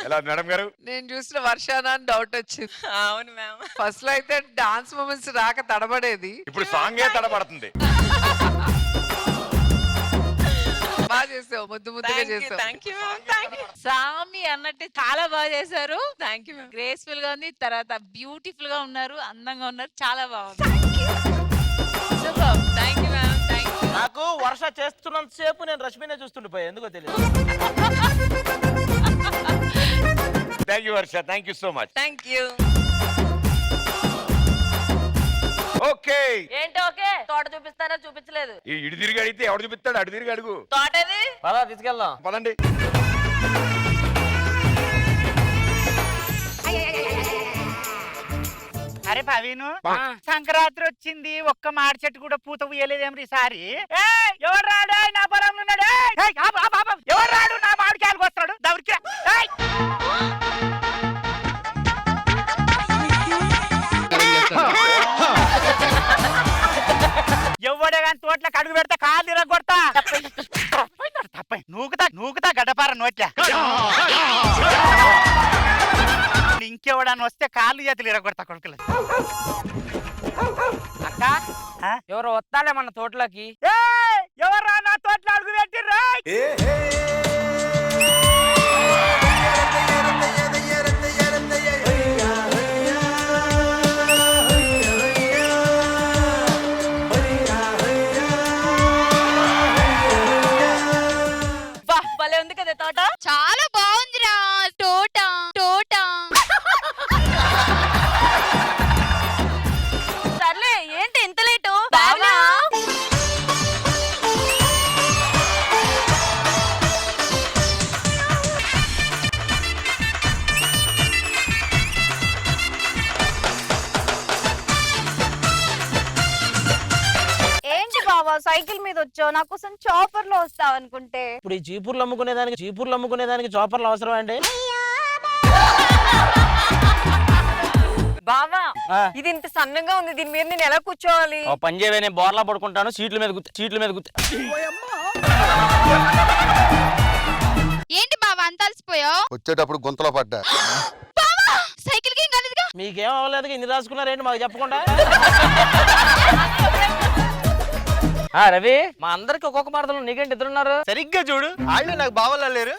ఎలా మేడం గారు? నేను చూసిన వర్షాన డౌట్ వచ్చింది. అవును మ్యామ్. ఫస్ట్ లో అయితే డాన్స్ మూమెంట్స్ రాక తడబడేది, ఇప్పుడు సాంగే తడబడుతుంది. బాగా చేసావు, ముద్దు ముద్దుగా చేసావు. స్వామి అన్నట్టు చాలా బాగా చేశారు. Thank you. గ్రేస్ఫుల్ గా ఉంది, తర్వాత బ్యూటిఫుల్ గా ఉన్నారు, అందంగా ఉన్నారు, చాలా బాగుంది. Super. Thank you ma'am. Thank you. నాకు వర్ష చేస్తున్నంత సేపు నేను రష్మినే చూస్తుండిపోయా, ఎందుకో తెలియదు. Thank you Varsha, thank you so much. Thank you. Okay. ఏంటి ఓకే? తోట చూపిస్తారా? చూపించలేదు. ఈ ఇటు తిరిగి అడిగితే ఎవడు చూపిస్తాడు? అటు తిరిగి అడుగు. తోటది పదా తీసుకెళ్దాం. పదండి. అరే పవీను సంక్రాంతి వచ్చింది, ఒక్క మాడి చెట్టు కూడా పూత పూయలేదేమో ఈసారి. ఎవరు రాడు నా పొలంలో ఉన్నాడు, ఎవరు రాడు నా మామిడికాయలకు వస్తాడు దౌరికి. ఎవడే కానీ తోటలకు అడుగు పెడితే కాలు తిరగొడతా. తప్ప నూకుతా గడ్డపార నోట్లే. ఇంకెవడని వస్తే కాళ్ళు చేతులు ఇరగొడతా కొడుకులు. అక్క ఎవరు వస్తాలే మన తోటలోకి. ఎవరా నా తోటలో అడుగు పెట్టిర్రా? భలే ఉంది కదా తోట. చాలా బాగుందిరా తోట తోట. సర్లే ఏంటి ఇంత లేటు? ఏంటి బావా సైకిల్ మీద వచ్చావు, నా కోసం చాపర్ లో వస్తావు అనుకుంటే. ఇప్పుడు ఈ చీపుర్లు అమ్ముకునేదానికి చాపర్లు అవసరం అండి? బావా ఇది ఇంత సన్నగా ఉంది, దీని మీద నేను ఎలా కూర్చోవాలి? పని చేయవే, నేను బోర్లా పడుకుంటాను, సీట్ల మీద కూర్చో. ఏంటి బావా అంత అలసిపోయావు? వచ్చేటప్పుడు గుంతలో పడ్డా. సైకిల్ కి కాలేదుగా. మీకేం అవ్వలేదు, ఇన్ని రాసుకున్నారేంటి మాకు చెప్పకుండా? రవి, మా అందరికి ఒక్కొక్క మరదలు, నీకేంటి ఇద్దరున్నారు? సరిగ్గా చూడు, వాళ్ళు నాకు బావలా లేరు.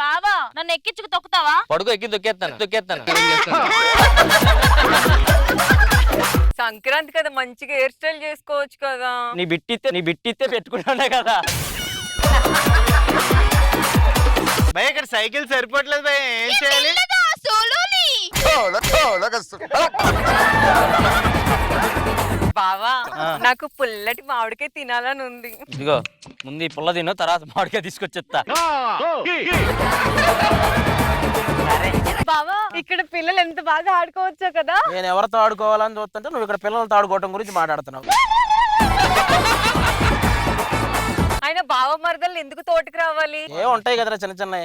బావా నన్ను ఎక్కించుకు తొక్కుతావా? పడుకో, ఎక్కి తొక్కేస్తాను. సంక్రాంతి కదా, మంచిగా హెయిర్ స్టైల్ చేసుకోవచ్చు కదా. నీ బిట్టిస్తే పెట్టుకుంటా కదా. భయ ఇక్కడ సైకిల్ సరిపోవట్లేదు భయ, ఏం చేయాలి? బావా నాకు పుల్లటి మామిడికాయ తినాలని ఉంది. ఇదిగో ముందు ఈ పుల్ల తిను, తర్వాత మామిడికాయ తీసుకొచ్చేస్తా. బావా ఇక్కడ పిల్లలు ఎంత బాగా ఆడుకోవచ్చో కదా. నేను ఎవరితో ఆడుకోవాలని చూస్తుంటే నువ్వు ఇక్కడ పిల్లలతో ఆడుకోవటం గురించి మాట్లాడుతున్నావు. ఆయన బావ మరదలు ఎందుకు తోటకి రావాలి? ఏ ఉంటాయి కదరా చిన్న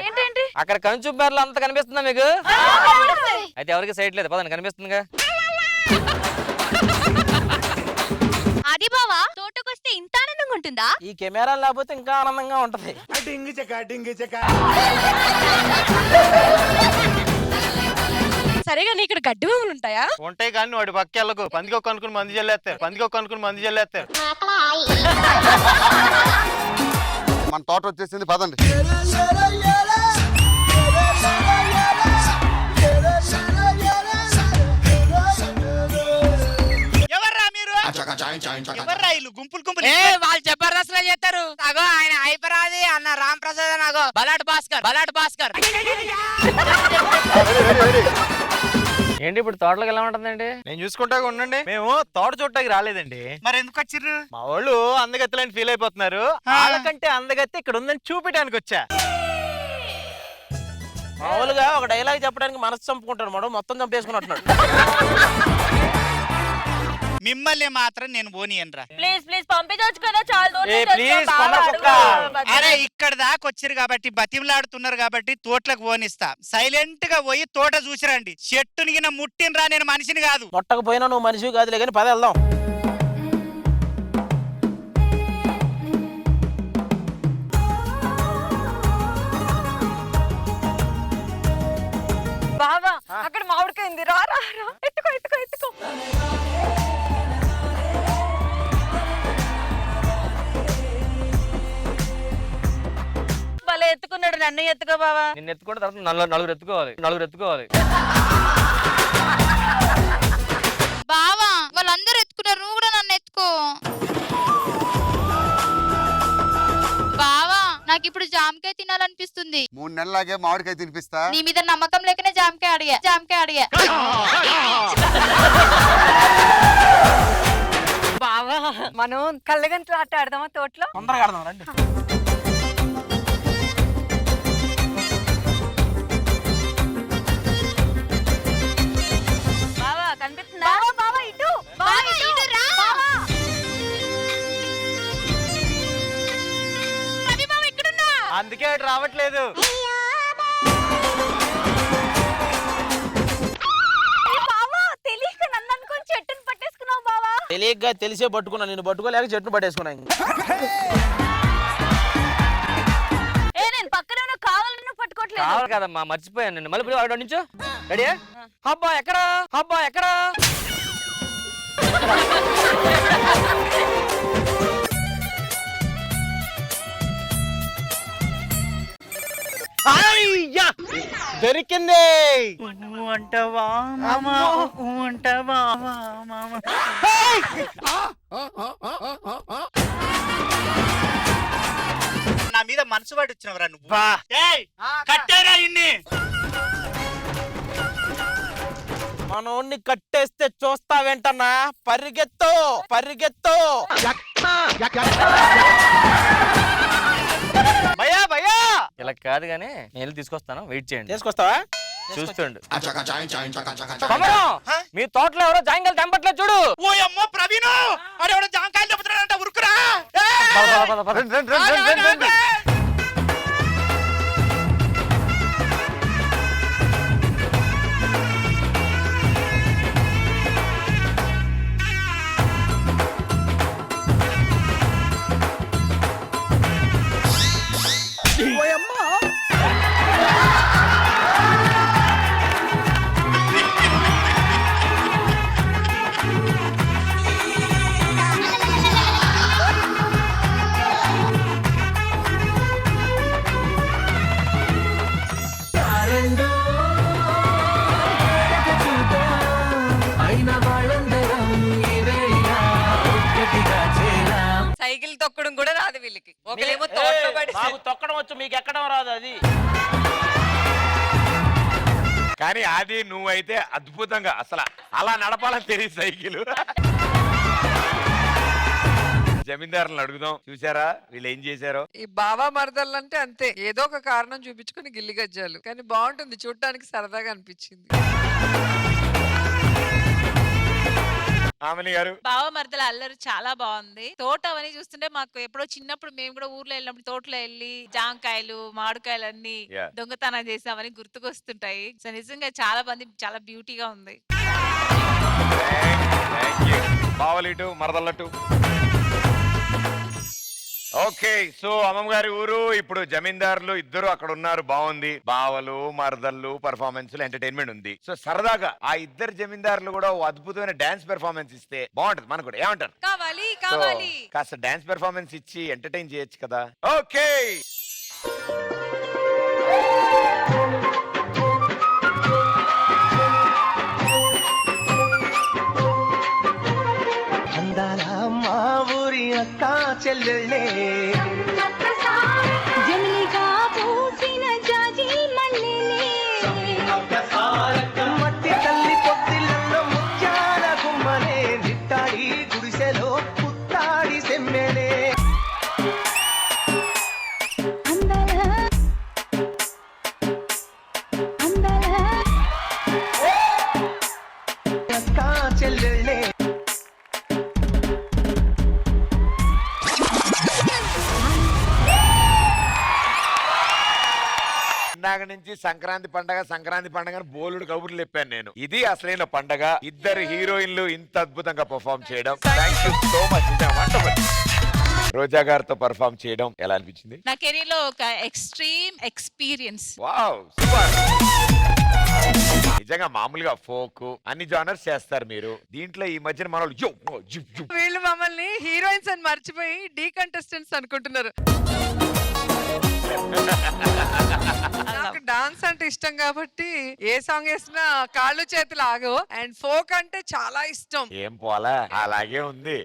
ఏంటండి అక్కడ కంచూపర్లు అంత కనిపిస్తుందా మీకు? అయితే ఎవరికి సైట్ లేదు, పదండి, కనిపిస్తుందిగా. అది బావా తోటకొస్తే ఇంత ఆనందంగా ఉంటుందా? ఈ కెమెరా లేకపోతే ఇంకా ఆనందంగా ఉంటది. సరేగా ఇక్కడ గడ్డి భూములు ఉంటాయా? ఉంటాయి కానీ వాడి పక్కెళ్ళకు, పందికొక్క అనుకుని మంది జల్లేస్తారు. మన తోట వచ్చేసింది, పదండి. ఎవర్రా మీరు? ఎవర్రా ఇల్లు గుంపులు వాళ్ళు జబర్దస్త్ చేస్తారు. అగో ఆయన హైపరాది అన్న రామ్ ప్రసాద్ నాగో బలాట్ భాస్కర్. ఏంటి ఇప్పుడు తోటలోకి ఎలా ఉంటుందండి? నేను చూసుకుంటా ఉండండి. మేము తోట చూడటానికి రాలేదండి. మరి ఎందుకు వచ్చిర్రు? మా వాళ్ళు అందగత్తలని ఫీల్ అయిపోతున్నారు, వాళ్ళకంటే అందగత్తి ఇక్కడ ఉందని చూపించడానికి వచ్చా. మామూలుగా ఒక డైలాగ్ చెప్పడానికి మనసు చంపుకుంటాడు, మనం మొత్తం చంపేసుకున్నట్టున్నాడు. మిమ్మల్ని మాత్రం నేను పోనీయనరా. ప్లీజ్ పంపించవచ్చు కదా, చాలా అరే ఇక్కడ దాకా వచ్చారు కాబట్టి, బతిమలాడుతున్నారు కాబట్టి తోటలకు పోనిస్తా. సైలెంట్ గా పోయి తోట చూసిరండి. చెట్టుని ముట్టినరా, నేను మనిషిని కాదు. మొట్టకపోయినా నువ్వు మనిషి కాదులే కానీ పద వెళ్దాం. బావా అక్కడ మామిడికాయ ఉంది, రా ఎత్తుకో. భలే ఎత్తుకున్నాడు, నన్ను ఎత్తుకో బావా. నిన్ను ఎత్తుకుంటే తర్వాత నలుగురు ఎత్తుకోవాలి. బావా వాళ్ళందరూ ఎత్తుకున్నారు, నువ్వు కూడా నన్ను ఎత్తుకో. బావా నాకు ఇప్పుడు జామకాయ తినాలనిపిస్తుంది. 3 నెలలాగే మామిడికాయ తినిపిస్తా. నీ మీద నమ్మకం లేకనే జామకాయ అడిగా. బావా మనం కళ్ళగంటలు ఆట ఆడదామా తోటలో? తొందరగా ఆడదాం రండి. బావా కనిపిస్తుందా? బావా ఇటు బావా ఇటు రా రవి బావ ఎక్కడున్నా? అందుకే అటు రావట్లేదు. తెలియక నన్ను అనుకుని చెట్టుని పట్టేసుకున్నావు బావా. తెలియక తెలిసే పట్టుకున్నా, నేను పట్టుకోలేక చెట్టును పట్టేసుకున్నా. నేను పక్కన ఉన్న కావాలని పట్టుకోవట్లేదు. కావాలి కదమ్మా, మర్చిపోయాను నేను. మళ్ళీ అక్కడ నుంచో రెడీ. అబ్బా ఎక్కడా, అబ్బా ఎక్కడా. దొరికింది. అంటావా మామ, అంటావా మామ. నా మీద మనసు పడి వచ్చినవరా నువ్వు. ఏయ్, కట్టారా ఇన్ని? మనోడిని కట్టేస్తే చూస్తావేంటన్నా? పరిగెత్తు పరిగెత్తు. భయ్యా భయ్యా, ఇలా కాదు గానీ నేను తీసుకొస్తాను, వెయిట్ చేయండి. తీసుకొస్తావా? చూస్తుండు. మీ తోటలో ఎవరో జాంకాయలు తెంపట్లేదు చూడు. ఓ అమ్మో ప్రవీణ్, అడేవాడు జాంకాయలు చెబుతున్నాడంట, ఉరుకురా. సైకిల్ తొక్కడం కూడా రాదు వీళ్ళకి. ఒకరేమో తోటలో పడి మాకు తొక్కడం వచ్చు, మీకు ఎక్కడం రాదు. అది కానీ అది నువ్వైతే అద్భుతంగా అసలు అలా నడపాలని తెలియదు సైకిల్. జమీందారులను అడుగుదాం. చూసారా వీళ్ళు ఏం చేశారో? ఈ బావా మరదళ్ళు అంటే అంతే, ఏదో ఒక కారణం చూపించుకుని గిల్లి గజ్జాలు. కానీ బాగుంటుంది, చూడటానికి సరదాగా అనిపించింది. ఆమెని గారు, బావ మరదల అల్లరి చాలా బాగుంది. తోట అవన్నీ చూస్తుంటే మాకు ఎప్పుడో చిన్నప్పుడు మేము కూడా ఊర్లో వెళ్ళినప్పుడు తోటలో వెళ్ళి జాంకాయలు మామిడికాయలు అన్ని Yeah. దొంగతనం చేసామని గుర్తుకొస్తుంటాయి. సో నిజంగా చాలా మంది చాలా బ్యూటీగా ఉంది. బావలిటు మరదల్లటు. ఓకే, సో అమ్మమ్మ గారి ఊరు, ఇప్పుడు జమీందారులు ఇద్దరు అక్కడ ఉన్నారు. బాగుంది. బావలు మరదళ్ళు పర్ఫార్మెన్స్ ఎంటర్టైన్మెంట్ ఉంది. సో సరదాగా ఆ ఇద్దరు జమీందారులు కూడా ఓ అద్భుతమైన డాన్స్ పెర్ఫార్మెన్స్ ఇస్తే బాగుంటది. మనకు కూడా ఏమంటారు? కావాలి సో కావాలి. కాస్త డాన్స్ పెర్ఫార్మెన్స్ ఇచ్చి ఎంటర్టైన్ చేయొచ్చు కదా. ఓకే, మా ఊరి అక్క చెల్లెళ్ళే జమిలిగా పూసిన జాజి మల్లెలే మట్టి తల్లి పొత్తిళ్ళలో ముత్యాల గుమ్మనే నిట్టాడి గుడిసెలో పుత్తాడి సెమ్మెనే అక్క చెల్లెళ్ళే. ఇందాక నుంచి సంక్రాంతి పండగ బోలుడు కబుర్లు చెప్పాను నేను. ఇది అసలైన పండగ. ఇద్దరు హీరోయిన్లు ఇంత అద్భుతంగా పర్ఫామ్ చేయడం, థ్యాంక్ యూ సో మచ్. రోజా గారితో పర్ఫామ్ చేయడం ఎలా అనిపించింది? నా కెరీర్ లో ఒక ఎక్స్ట్రీమ్ ఎక్స్పీరియన్స్. Wow, super. నిజంగా మామూలుగా ఫోక్ అన్ని జానర్స్ చేస్తారు మీరు. దీంట్లో ఈ మధ్యన మన వీళ్ళు మమ్మల్ని హీరోయిన్స్ అని మర్చిపోయి డీ కంటెస్టెంట్స్ అనుకుంటున్నారు. నాకు డాన్స్ అంటే ఇష్టం కాబట్టి ఏ సాంగ్ వేసినా కాళ్ళు చేతులు ఆగవు. అండ్ ఫోక్ అంటే చాలా ఇష్టం. ఏం పోలా, అలాగే ఉంది.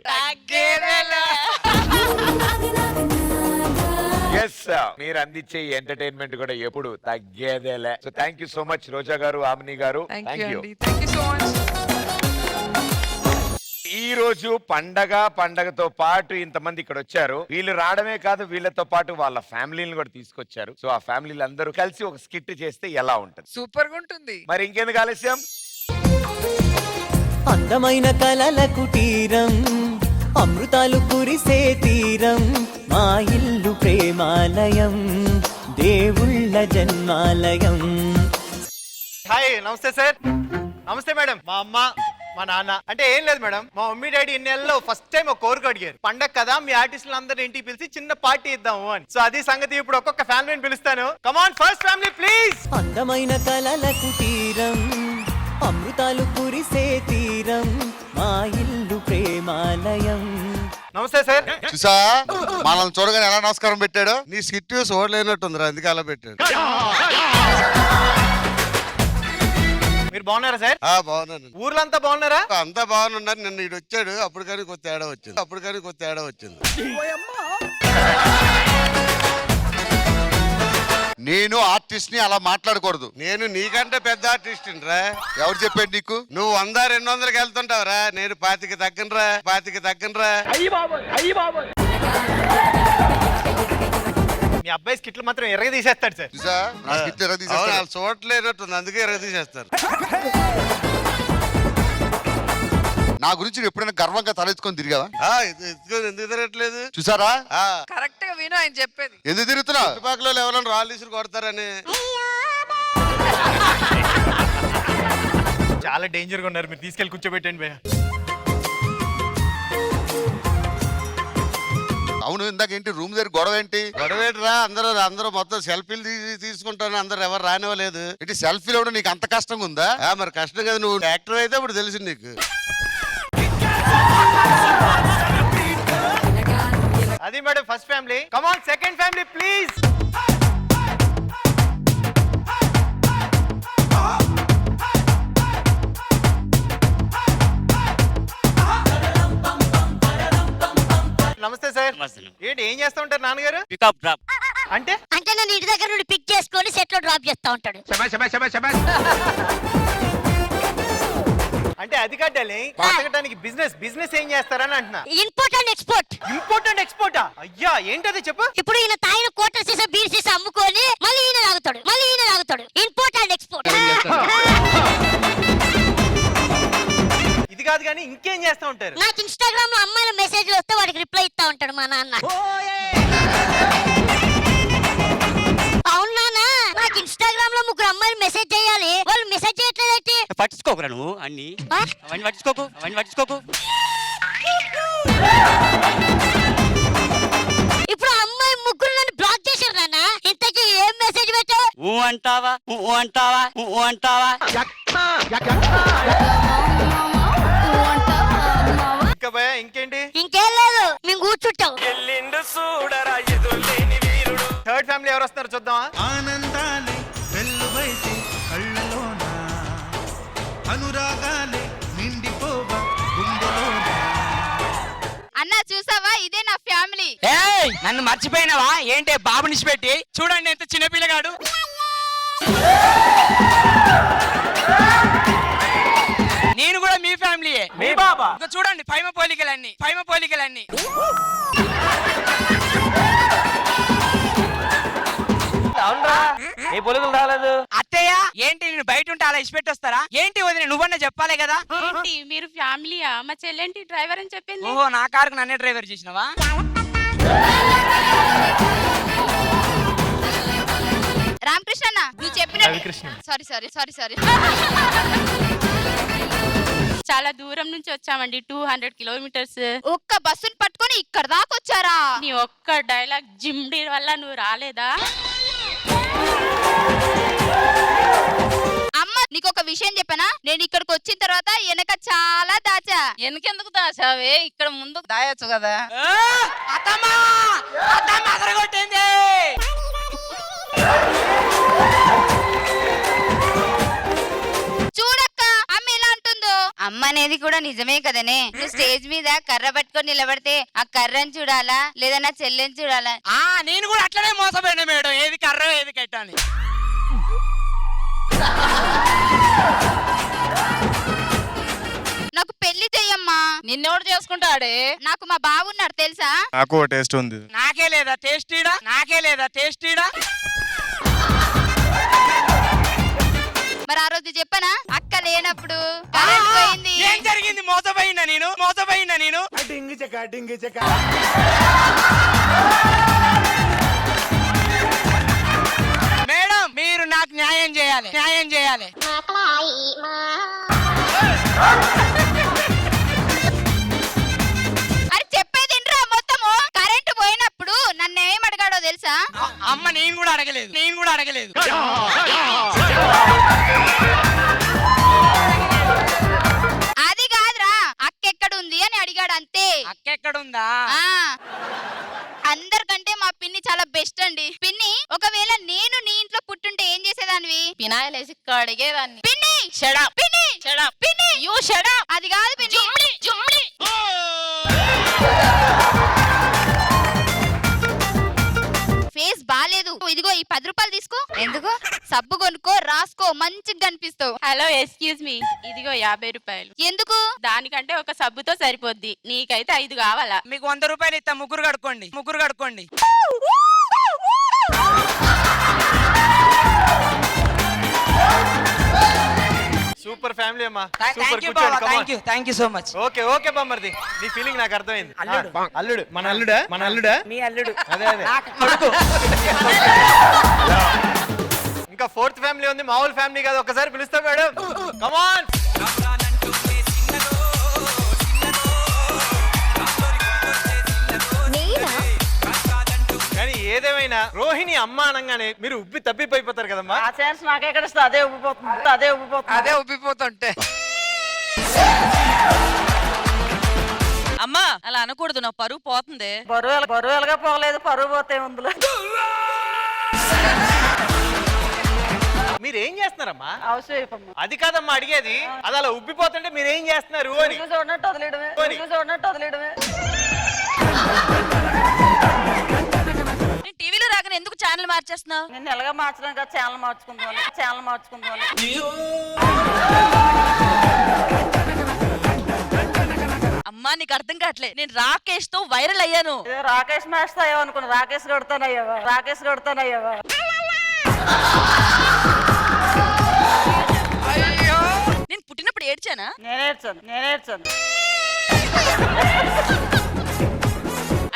ఎస్, మీరు అందించే ఎంటర్టైన్మెంట్ కూడా ఎప్పుడు తగ్గేదేలే. So thank you so much Roja గారు, ఆమిని గారు. థ్యాంక్ యూ అండి, థ్యాంక్ యూ సో మచ్. ఈ రోజు పండగతో పాటు ఇంతమంది ఇక్కడ వచ్చారు. వీళ్ళు రావడమే కాదు, వీళ్ళతో పాటు వాళ్ళ ఫ్యామిలీని కూడా తీసుకొచ్చారు. సో ఆ ఫ్యామిలీలు అందరూ కలిసి ఒక స్కిట్ చేస్తే ఎలా ఉంటుంది? సూపర్ గా ఉంటుంది. మరి ఇంకెందుకు ఆలస్యం? అందమైన కలల కుటీరం, అమృతాలు కురిసే తీరం, మా ఇల్లు ప్రేమాలయం, దేవుళ్ళ జన్మాలయం. హాయ్, నమస్తే సార్. నమస్తే మేడం. మా అమ్మ మా నాన్న అంటే ఏం లేదు మేడం, మా మమ్మీ డాడీ ఇన్ని నెలల్లో ఫస్ట్ టైం ఒక కోరిక అడిగారు. పండగ కదా, మీ ఆర్టిస్టులు అందరూ ఇంటికి పిలిచి చిన్న పార్టీ ఇద్దాము అని. సో అది సంగతి. ఇప్పుడు ఒక్కొక్క ఫ్యామిలీని పిలుస్తాను. కమాన్, ఫస్ట్ ఫ్యామిలీ ప్లీజ్. అందమైన కలల కుటీరం, అమృతాలు కురిసే తీరం, మా ఇల్లు ప్రేమాలయం. నమస్తే సార్. చూసా మనల్ని చూడగానే ఎలా నమస్కారం పెట్టాడు. నీ స్కిట్ చూడలేనట్టుందిరా, అందుకే అలా పెట్టాడు. మీరు బాగున్నారా సార్? బాగున్నాను. ఊర్లంతా బాగున్నారా? అంతా బాగున్నారు. నిన్న ఇటు వచ్చాడు, అప్పుడు కానీ కొత్త తేడా వచ్చింది. నేను ఆర్టిస్ట్ ని అలా మాట్లాడకూడదు. నేను నీకంటే పెద్ద ఆర్టిస్ట్ రా. ఎవరు చెప్పాడు నీకు? నువ్వు 100-200కి వెళ్తుంటావురా, నేను 25కి తగ్గనరా. మీ అబ్బాయి స్కిట్లు మాత్రం ఎర్రగా తీసేస్తాడు సార్. చూసా నా స్కిట్ ఎర్ర తీసేస్తాడు. వాళ్ళు చూడలేనట్టుంది, అందుకే ఎర్ర తీసేస్తారు. నా గురించి నువ్వు ఎప్పుడైనా గర్వంగా తలెత్తుకొని తిరిగావా? ఎందుకు తిరగట్లేదు? చూసారా? కరెక్ట్ గా విను ఆయన చెప్పేది. ఎందుకు తిరుగుతున్నావు? చుట్టుపక్కల ఎవరైనా రాళ్ళు తీసుకుని కొడతారని. చాలా డేంజర్ గా ఉన్నారు, మీరు తీసుకెళ్ళి కూర్చోబెట్టండి భయ్యా. అవును, ఇందాక ఏంటి రూమ్ దగ్గర గొడవ ఏంటిరా? అందరూ మొత్తం సెల్ఫీలు తీసుకుంటాను, అందరు ఎవరు రానివ్వలేదు. ఏంటి సెల్ఫీలు ఇవ్వడం నీకు అంత కష్టంగా ఉందా? మరి కష్టం కదా, నువ్వు యాక్టర్ అయితే ఇప్పుడు తెలిసింది నీకు. అది madam first family. Come on, second family please. నమస్తే సార్. ఏంటి ఏం చేస్తా ఉంటారు నాన్నగారు? పికప్ డ్రాప్ అంటే అంటే నన్ను ఇంటి దగ్గర నుండి పిక్ చేసుకొని సెట్ లో డ్రాప్ చేస్తా ఉంటాడు. అంటే అది కట్టాలి బతకడానికి. బిజినెస్ ఏం చేస్తారని అంటున్నా. Import and export. Import and ఎక్స్పోర్టా? అయ్యా ఏంటది చెప్పు. ఇప్పుడు ఈయన తాయిన కోట సీసా బీర్ సీసా అమ్ముకొని మళ్ళీ ఈయన తాగుతాడు. Import and export. ఇది కాదు కానీ ఇంకేం చేస్తా ఉంటారు? నాకు ఇన్స్టాగ్రామ్ లో అమ్మాయిల మెసేజ్లు వస్తే వాడికి రిప్లై ఇస్తా ఉంటాడు మా నాన్న. అవును నాన్న, నాకు ఇన్స్టాగ్రామ్ లో 3 అమ్మాయిలు మెసేజ్ చేయాలి, వాళ్ళు మెసేజ్ చేయట్లేదేంటి? పట్టించుకోకురా నువ్వు అన్ని. అవన్నీ పట్టించుకోకు. ఇప్పుడు ఆ అమ్మాయి 3 నన్ను బ్లాక్ చేశారు నాన్న. ఇంతకీ ఏం మెసేజ్ పెట్టావు? అంటావా? ఇంకా భయ ఇంకేంటి? ఇంకేం లేదు, మేము కూర్చుంటాం. థర్డ్ ఫ్యామిలీ ఎవరు వస్తున్నారు చూద్దామా? ఆనందాలే వెల్లువైతే కళ్ళలోన, అనురాగాలే నిండిపోవా గుండెలోన. అన్న చూసావా, ఇదే నా ఫ్యామిలీ. నన్ను మర్చిపోయినావా ఏంటి? బాబునిసి పెట్టి చూడండి ఎంత చిన్న పిల్లగాడు. నేను కూడా మీ ఫ్యామిలీయే. మీ బాబా చూడండి, పైమ పోలికలన్నీ. ఏ పొలుగులు రాలేదు. అత్తయ్య ఏంటి నేను బయట ఉంటే అలా ఇచ్చిపెట్టి వస్తారా ఏంటి? వదిన నువ్వన్నా చెప్పాలి కదా. ఏంటి మీరు ఫ్యామిలీయా? మా చెల్లెంటి డ్రైవర్ అని చెప్పింది. ఓహో, నా కారుకు నన్నే డ్రైవర్ చేసినవా? రామకృష్ణ నువ్వు చెప్పినట్టు. సారీ చాలా దూరం నుంచి వచ్చామండి, 200 కిలోమీటర్స్. ఒక్క బస్సుని పట్టుకొని ఇక్కడ దాకా వచ్చారా? నీ ఒక్క డైలాగ్ జిమ్డీ వల్ల నువ్వు రాలేదా? అమ్మ నీకు ఒక విషయం చెప్పనా? నేను ఇక్కడికి వచ్చిన తర్వాత వెనక చాలా దాచా. వెనకెందుకు దాచావే? ఇక్కడ ముందు దాయొచ్చు కదా. చూడక్క అమ్మ ఎలా అంటుందో. అమ్మ అనేది కూడా నిజమే కదనే. నువ్వు స్టేజ్ మీద కర్ర పట్టుకొని నిలబడితే ఆ కర్రని చూడాలా లేదా నా చెల్లెని చూడాలా? నేను కూడా అట్లనే మోసపోయినా మేడం, ఏది కర్ర ఏది కట్టాలి. నాకు పెళ్లి చెయ్యమ్మా. నిన్నెవడు చేసుకుంటాడే? నాకు మా బావున్నాడు తెలుసా? నాకు టేస్ట్ ఉంది. నాకే లేదా టేస్టీడా? నాకే లేదా టేస్టీడా? మరి ఆ రోజు చెప్పనా అక్క లేనప్పుడు కరెంట్ పోయింది. ఏం జరిగింది? మోసపోయినా నేను మేడం, మీరు నాకు న్యాయం చేయాలి. అరే చెప్పేది వినరా మొత్తము. కరెంట్ పోయినప్పుడు నన్ను ఏం అడిగాడో తెలుసా? అమ్మ నేను కూడా అడగలేదు. అది కాదురా, అక్క ఎక్కడుంది అని అడిగాడు అంతే. అక్కెక్కడుందా? ఆ అందరికంటే మా పిన్ని చాలా బెస్ట్ అండి. పిన్ని, ఒకవేళ నేను నీ ఇంట్లో పుట్టుంటే ఏం చేసేదానివి? పినాయలేసి కడిగేదాన్ని. పిన్ని Shut up. పిన్ని Shut up. పిన్ని You shut up. అది కాదు పిన్ని. జుమ్లి. ఫేస్ బాలేదు. ఇదిగో ఈ 10 రూపాయలు తీసుకో. ఎందుకు? సబ్బు కొనుక్కో, రాసుకో, మంచిగా కనిపిస్తావు. Hello, excuse me. ఇదిగో 50 రూపాయలు. ఎందుకు? దానికంటే ఒక సబ్బుతో సరిపోద్ది. నీకైతే 5 కావాలా? మీకు 100 రూపాయలు ఇస్తా. ముగ్గురు కడుక్కోండి. సూపర్ ఫ్యామిలీ అమ్మా. Thank you Baba. Thank you so much. Okay బామ్మర్ది, నీ ఫీలింగ్ నాకు అర్థమైంది. అల్లుడు మన అల్లుడా మీ అల్లుడు. అదే ఇంకా ఫోర్త్ ఫ్యామిలీ ఉంది, మామూలు ఫ్యామిలీ కాదు. ఒక్కసారి పిలుస్తా మేడం. కమాన్. కానీ ఏదేమైనా రోహిణి అమ్మ అనగానే మీరు ఉబ్బి తప్పిపోయిపోతారు కదమ్మా. ఆ ఛాన్స్ నాకెక్కడ ఇస్తా? అదే ఉబ్బిపోతుంటే అమ్మా, అలా అనకూడదు. నా పరువు పోతుంది. బరువులుగా పోలేదు, పరువు పోతే ఉందిలే. మీరేం చేస్తున్నారమ్మా? హౌస్ వైఫ్ అమ్మ. అది కాదమ్మా అడిగేది. అది అలా ఉబ్బిపోతుంటే మీరేం చేస్తున్నారు అని. చూడనట్టు వదిలేయడమే. టీవీలో రాగానే ఎందుకు ఛానల్ మార్చేస్తున్నావు? నేను ఎలాగా మార్చడం కదా, ఛానల్ మార్చుకుందాం. అమ్మా, నీకు అర్థం కావట్లే. నేను రాకేష్ తో వైరల్ అయ్యాను. రాకేష్ మాస్టర్ అయ్యావు అనుకున్నా. రాకేష్ కొడతానయ్యావా. నేను పుట్టినప్పుడు ఏడ్చానా? నేనేడ్చాను.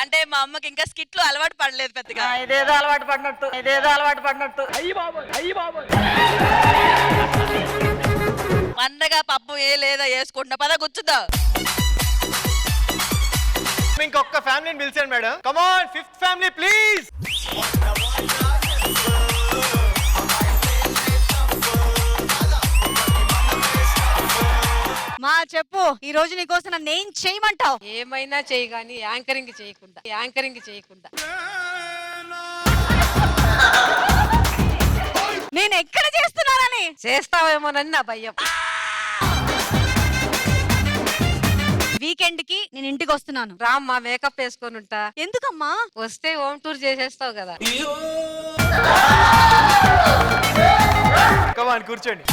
అంటే మా అమ్మకి ఇంకా స్కిట్లు అలవాటు పడలేదు పెద్దగా. ఇదేదో అలవాటు పడినట్టు. పండగ పప్పు ఏ లేదా వేసుకుంటున్నా. పద కూర్చుందా. ఇంకొక ఫ్యామిలీని పిలిచాను madam. Come on, fifth family please. మా చెప్పు, ఈ రోజు నీకోసం నన్ను ఏం చేయమంటావు? ఏమైనా చేయి గానీ యాంకరింగ్ చేయకుండా. నేను ఎక్కడ చేస్తున్నానని? చేస్తావేమోనని నా భయం. వీకెండ్ కి నేను ఇంటికి వస్తున్నాను. రామ్మా, మేకప్ వేసుకొని ఉంటా. ఎందుకమ్మా? వస్తే హోమ్ టూర్ చేసేస్తావు కదా. కమాన్, కూర్చోండి.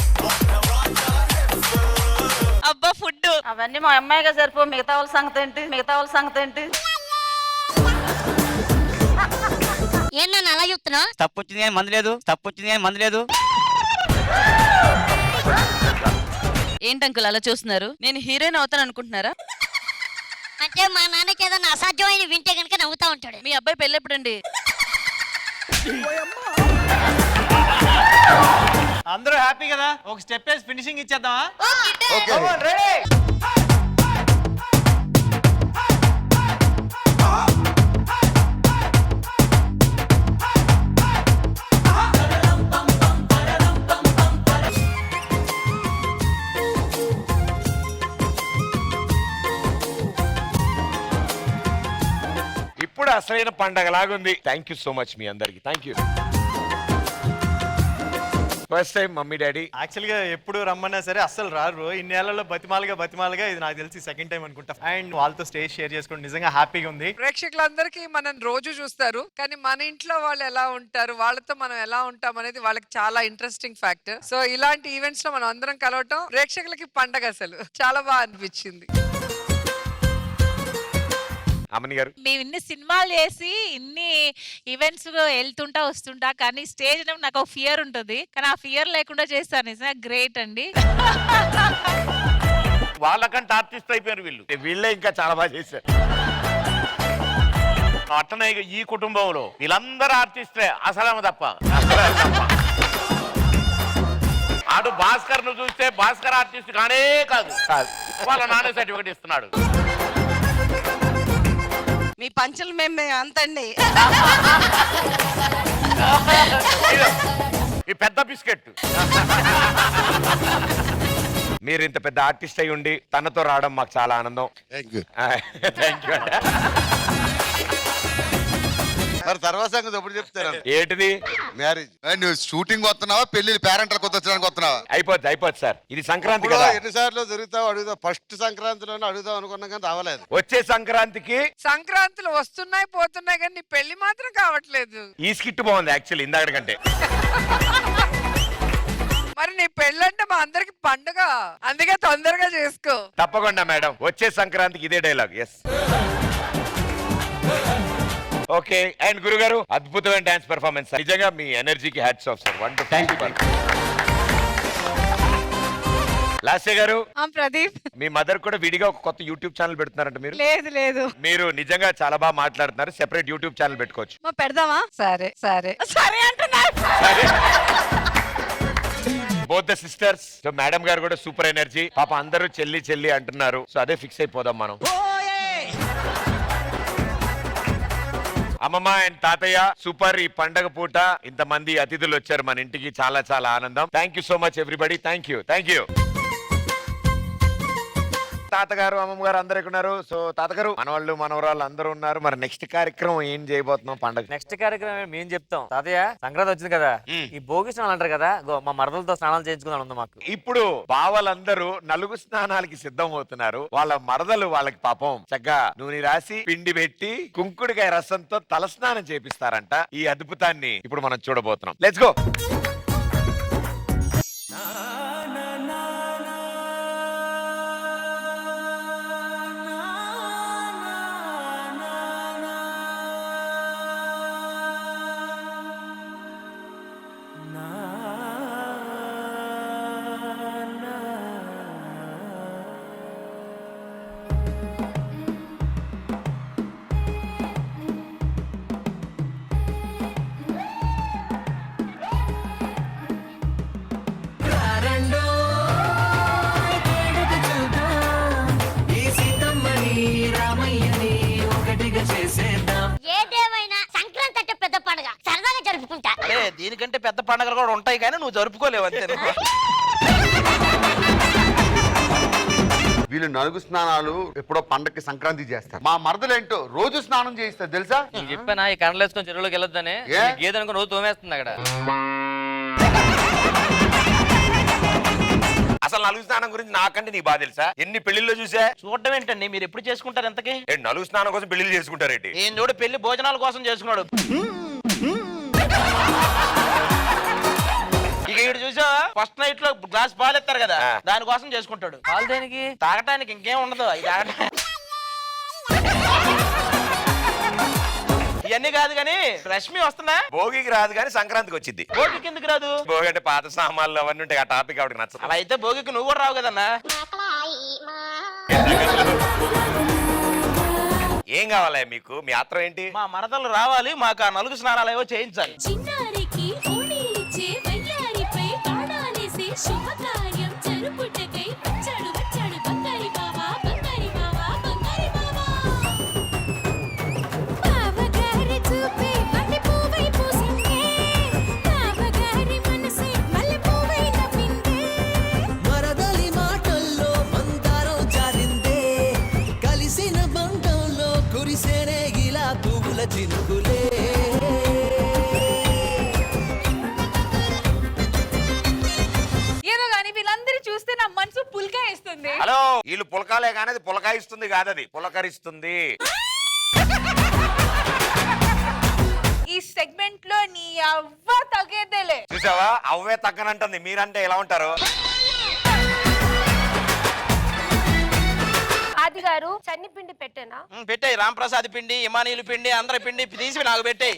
అబ్బా, ఫుడ్ అవన్నీ మా అమ్మాయిగా సరిపో. మిగతా వాళ్ళ సంగతి ఏంటి? ఏం నన్ను అలా చూస్తున్నా? తప్పు వచ్చింది కానీ మందు లేదు. ఏంటి అంకుల్ అలా చూస్తున్నారు? నేను హీరోయిన్ అవుతాను అనుకుంటున్నారా? అంటే మా నాన్నకి ఏదైనా అసాధ్యమైన వింటే గనుక నవ్వుతా ఉంటాడు. మీ అబ్బాయి పెళ్ళి ఎప్పుడండి? అందరూ హ్యాపీ కదా? ఒక స్టెప్ వేసి ఫినిషింగ్ ఇచ్చేద్దామా? ఓకే. రెడీ. ఇప్పుడు అసలైన పండగలాగుంది. థ్యాంక్ యూ సో మచ్ మీ అందరికి. Thank you. First time mummy daddy actual గా ఎప్పుడు రమ్మన్నా సరే అస్సలు రారు. ఇన్నేళ్లలో బతిమాలుగా ఇది నాకు తెలిసి సెకండ్ టైం అనుకుంటా. అండ్ వాళ్ళతో స్టేజ్ షేర్ చేసుకోండి, నిజంగా హ్యాపీగా ఉంది. ప్రేక్షకులందరికీ మనం రోజు చూస్తారు, కానీ మన ఇంట్లో వాళ్ళు ఎలా ఉంటారు, వాళ్ళతో మనం ఎలా ఉంటాం అనేది వాళ్ళకి చాలా ఇంట్రెస్టింగ్ ఫ్యాక్ట్. సో ఇలాంటి ఈవెంట్స్ లో మనం అందరం కలవటం ప్రేక్షకులకి పండగ. అసలు చాలా బాగా అనిపించింది. అమ్మని గారు? మేము ఇన్ని సినిమాలు చేసి ఇన్ని ఈవెంట్స్ వెళ్తుంటా వస్తుంటా, కానీ స్టేజ్ నాకు ఒక ఫియర్ ఉంటుంది, కానీ ఆ ఫియర్ లేకుండా చేస్తాను. నిజంగా గ్రేట్ అండి. వాళ్ళకంటే ఆర్టిస్ట్ అయిపోయారు వీళ్ళు. వీళ్ళే ఇంకా చాలా బాగా చేశారు. అట్లనే ఈ కుటుంబంలో వీళ్ళందరూ ఆర్టిస్టే, అసలేమో తప్ప. ఆడు భాస్కర్ ను చూస్తే భాస్కర్ ఆర్టిస్ట్ కానే కాదు. వాళ్ళ నాన్న సర్టిఫికెట్ ఇస్తున్నాడు. మీ పంచులు మేము అంతండి. ఈ పెద్ద బిస్కెట్. మీరు ఇంత పెద్ద ఆర్టిస్ట్ అయి ఉండి తనతో రావడం మాకు చాలా ఆనందం. Thank you. Thank you. మరి తర్వాత సంగతి ఎప్పుడు చెప్తారు? ఏంటిది? మ్యారేజ్. నువ్వు షూటింగ్ వస్తున్నావా, పెళ్లి పేరెంట్ల కొత్త వచ్చడానికి వస్తున్నావా? అయిపోద్ది సార్. ఇది సంక్రాంతి కదా. ఎన్నిసార్లు జరుగుతావు అడుగుదాం. ఫస్ట్ సంక్రాంతిలోనే అడుగుదాం అనుకున్నాం కానీ రావలేదు. వచ్చే సంక్రాంతికి సంక్రాంతులు వస్తున్నాయి పోతున్నాయి కానీ నీ పెళ్లి మాత్రం కావట్లేదు. ఈ స్కిట్ బాగుంది యాక్చువల్లీ ఇందాక కంటే. మరి నీ పెళ్ళంటే మా అందరికి పండుగ, అందుకే తొందరగా చేసుకో. తప్పకుండా మేడం, వచ్చే సంక్రాంతికి ఇదే డైలాగ్. ఎస్. ఓకే. అండ్ గురుగారు, అద్భుతమైన డాన్స్ పెర్ఫార్మెన్స్. నిజంగా మీ ఎనర్జీకి hats off sir. Wonderful. Lasya గారు, ప్రదీప్, మీ మదర్ కూడా విడిగా ఒక కొత్త యూట్యూబ్ ఛానల్ పెడుతున్నారంట మీరు? లేదు మీరు నిజంగా చాలా బాగా మాట్లాడుతున్నారు. సెపరేట్ యూట్యూబ్ ఛానల్ పెట్టుకోవచ్చు. పెడదామా? సరే అంటున్నా. Both the sisters. So madam గారు కూడా సూపర్ ఎనర్జీ. పాప అందరూ చెల్లి అంటున్నారు. సో అదే ఫిక్స్ అయిపోదాం మనం. అమ్మమ్మ అండ్ తాతయ్య సూపర్. ఈ పండగ పూట ఇంతమంది అతిథులు వచ్చారు మన ఇంటికి. చాలా ఆనందం. Thank you so much everybody. Thank you. తాతగారు, అమ్మమ్మ గారు అందరు ఉన్నారు. సో తాతగారు, మనవాళ్ళు మనవరాళ్ళు అందరూ ఉన్నారు. మరి నెక్స్ట్ కార్యక్రమం ఏం చేయబోతున్నాం పండగ? నెక్స్ట్ కార్యక్రమం మేము చెప్తాం. తాతయ్య, సంక్రాంతి వచ్చింది కదా, ఈ భోగి స్నానాలు అంటారు కదా, మా మరదలతో స్నానాలు చేయించుకుందాం ఉంది మాకు. ఇప్పుడు బావలందరూ నలుగు స్నానాలకి సిద్ధం అవుతున్నారు. వాళ్ళ మరదలు వాళ్ళకి పాపం చక్కగా నూనె రాసి పిండి పెట్టి కుంకుడికాయ రసంతో తలస్నానం చేపిస్తారంట. ఈ అద్భుతాన్ని ఇప్పుడు మనం చూడబోతున్నాం. Let's go. ఏదేమైనా సంక్రాంతి అంటే పెద్ద పండుగ, సరదాగా జరుపుకుంటా. దీనికంటే పెద్ద పండుగలు కూడా ఉంటాయి కానీ నువ్వు జరుపుకోలేవు అంతే. వీళ్ళు నలుగు స్నానాలు ఎప్పుడో పండక్కి సంక్రాంతి చేస్తారు. మా మరదలేంటో రోజు స్నానం చేయిస్తారు తెలుసా? నీకు చెప్పానా ఈ కర్రలు వేసుకొని చెరువులోకి వెళ్ళొద్దని? గేదె అనుకుని రోజు తోమేస్తుంది అక్కడ. అసలు నలుగు స్నానం గురించి నాకంటే నీకు బాగా తెలుసా? ఎన్ని పెళ్లిళ్ళు చూసా? చూడటం ఏంటండి, మీరు ఎప్పుడు చేసుకుంటారు ఎంతకి? నలుగు స్నానం కోసం పెళ్లిళ్ళు చేసుకుంటారేంటి? నేను చూడు పెళ్లి భోజనాల కోసం చేసుకున్నాడు. ఇక ఇటు చూసా ఫస్ట్ నైట్ లో గ్లాస్ పాలు ఎత్తారు కదా, దానికోసం చేసుకుంటాడు. పాలు దేనికి? తాగటానికి. ఇంకేం ఉండదు ఇవన్నీ కాదు కానీ రష్మి వస్తుందా? భోగికి రాదు కానీ సంక్రాంతికి వచ్చింది. భోగికి ఎందుకు రాదు? భోగి అంటే పాత సామాన్లు అవన్నీ ఉంటాయి. ఆ టాపిక్ ఆవిడకి నచ్చదు. అలా అయితే భోగికి నువ్వు కూడా రావు కదన్నా. ఏం కావాలా మీకు? మీ ఆత్రం ఏంటి? మా మరదలు రావాలి, మాకు ఆ నలుగు స్నానాలు ఏవో చేయించాలి. మరదలి మాటల్లో మందారం జారిందే, కలిసిన బంధంలో కురిసేనే ఇలా పువ్వుల చినుకులే. ఏదో కానీ వీళ్ళందరూ చూస్తే నా మనసు పుల్కాయిస్తుంది. హలో, వీళ్ళు పులకాలే కానీ అది పులకాయిస్తుంది కాదది పులకరిస్తుంది. ఈ సెగ్మెంట్ లో నీ అవ్వ తగ్గేదేలే. చూసావా, అవ్వే తగ్గనంటుంది. మీరంటే ఎలా ఉంటారు? ఆ ఆది గారు చన్నిపిండి పెట్టేనా? పెట్టాయి రాంప్రసాద్ పిండి ఇమానీయులు పిండి అందరి పిండి తీసి నాకు పెట్టాయి.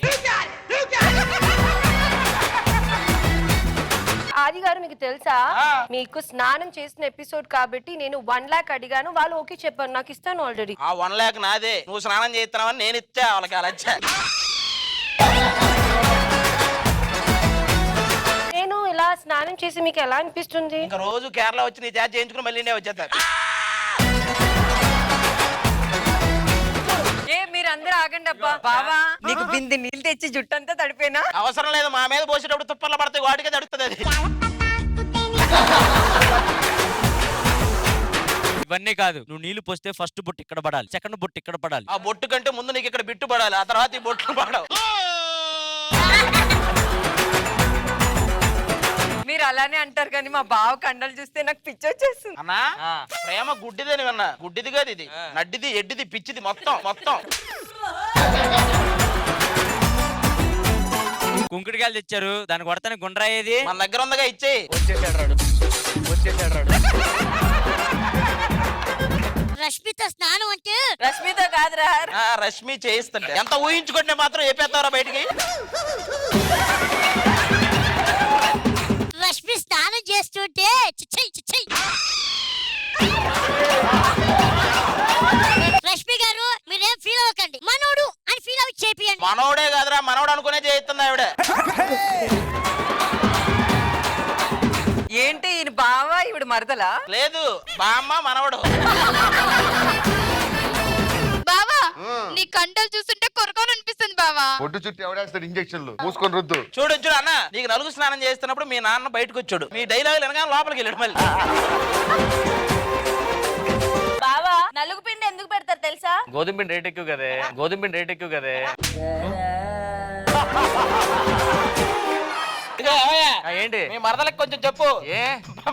ఆది గారు మీకు తెలుసా, మీకు స్నానం చేసిన ఎపిసోడ్ కాబట్టి నేను 1 lakh అడిగాను, వాళ్ళు ఓకే చెప్పారు, నాకు ఇస్తాను ఆల్రెడీ. ఆ 1 lakh నాదే, నువ్వు స్నానం చేస్తున్నావని నేను ఇచ్చా వాళ్ళకి అలా ఇచ్చా. నేను ఇలా స్నానం చేసి మీకు ఎలా అనిపిస్తుంది? ఇంకా రోజు కేరళ వచ్చి నీ చేత చేయించుకుని మళ్ళీ నేను వచ్చేస్తా. మీరందరూ ఆగండి అబ్బా. బావా నీకు బింది నీళ్ళు తెచ్చి జుట్టంతా తడిపోయినా అవసరం లేదు, మా మీద పోసేటప్పుడు తుప్పల్లో పడతాయి, వాటికే తడుస్తుంది అది. ఇవన్నీ కాదు, నువ్వు నీళ్లు పోస్తే ఫస్ట్ బొట్టు ఇక్కడ పడాలి, సెకండ్ బొట్టు ఇక్కడ పడాలి. ఆ బొట్టు కంటే ముందు నీకు ఇక్కడ బిట్టు పడాలి, ఆ తర్వాత ఈ బొట్లు పడవు. మీరు అలానే అంటారు కానీ మా బావ కండలు చూస్తే నాకు పిచ్చి వచ్చేస్తుంది. అన్నా ప్రేమ గుడ్డిదని విన్నా, గుడ్డిది కాదు ఇది, నడ్డిది ఎడ్డిది పిచ్చిది మొత్తం మొత్తం. కుంకుడికాయలు తెచ్చారు, దాన్ని కొడతాను గుండ్రా ఏది మన దగ్గర ఉందగా ఇచ్చేయి. వచ్చేసాడు రాడు. రష్మితో స్నానం అంటే రష్మితో కాదురా, రష్మి చేయిస్తుంటే ఎంత ఊహించుకుంటే మాత్రం చెప్పేస్తారా బయటికి. రష్మి స్నానం చేస్తుంటే చిచ్చయ్ చిచ్చయ్. రష్మి గారు మీరేం ఫీల్ అవ్వకండి, మనోడు అని ఫీల్ అవ్వి చేపియండి. మనోడే కాదురా, మనోడు అనుకునే చేయిస్తుంది ఆవిడ. ఏంటి ఈయన బావా ఇవిడ మరదలా? లేదు బామ్మ మనవడు. బావా నీ కండలు చూస్తుంటే కొరకోననిపిస్తుంది బావా. పొట్టు చుట్టూ ఎవడేస్తాడు ఇంజక్షన్లు మూసుకొని రుద్దు. చూడు చూడు అన్న, నీకు నలుగు స్నానం చేస్తున్నప్పుడు మీ నాన్న బయటకు వచ్చాడు, మీ డైలాగులు అనగా లోపలికి వెళ్ళాడు మళ్ళీ. బావా నలుగు పిండి ఎందుకు పెడతారు తెలుసా? గోధుమ పిండి రేట్ ఎక్కువ కదే, గోధుమ పిండి రేట్ ఎక్కువ కదే. ఏంటి మీ మరదలకి కొంచెం చెప్పు, ఏ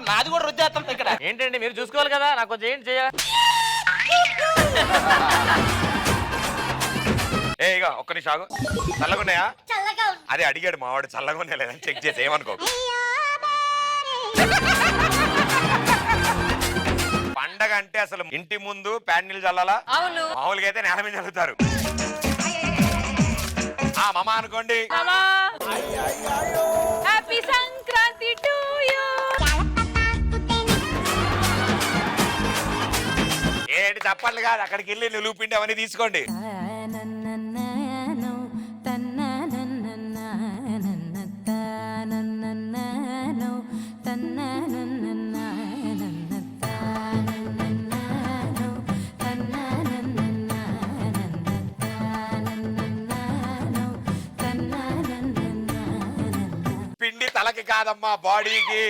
నాది కూడా రుద్దేస్తుంది ఇక్కడ. ఏంటండి మీరు చూసుకోవాలి కదా, నాకు కొంచెం ఏంటి చేయాలి. ఏ ఇక ఒక్క నిమిషం ఆగు. చల్లగున్నాయా? చల్లగా ఉంది. అదే అడిగాడు మావాడు, చల్లగున్నా లేదని చెక్ చేసి ఏమనుకో. పండగ అంటే అసలు ఇంటి ముందు ప్యాన్నీళ్ళు చల్లాలా? అవును. మామూలుగా అయితే నేల మీద చల్లుతారు. ఆ మామ అనుకోండి. Happy Sankranti to you. ఏంటి తప్పట్లు కాదు, అక్కడికి వెళ్ళి నువ్వు పిండి అవన్నీ తీసుకోండి. పిండి తలకి కాదమ్మా, బాడీకి.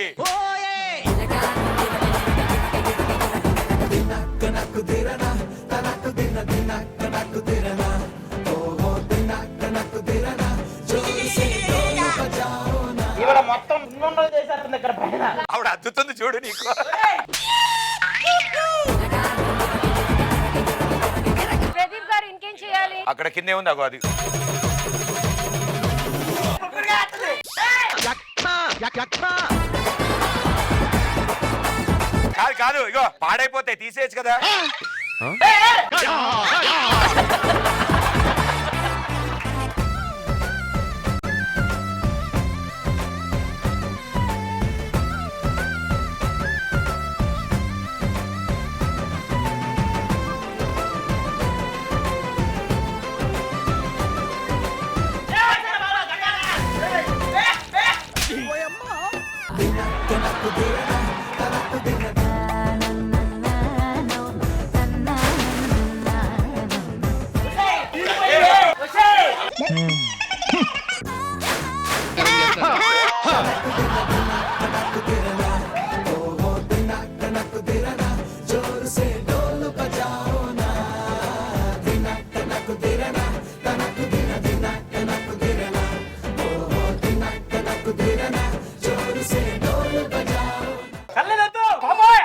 ఇవాళ మొత్తం చేసేస్తుంది ఇక్కడ పైన. ఆవిడ అద్దుతుంది చూడు నీకు. ప్రదీప్ గారు ఇంకేం చేయాలి? అక్కడ కిందే ఉంది అగో అది. కాదు కాదు, ఇగో పాడైపోతాయి, తీసేయచ్చు కదా. కళ్ళెదొద్దు బాబోయ్.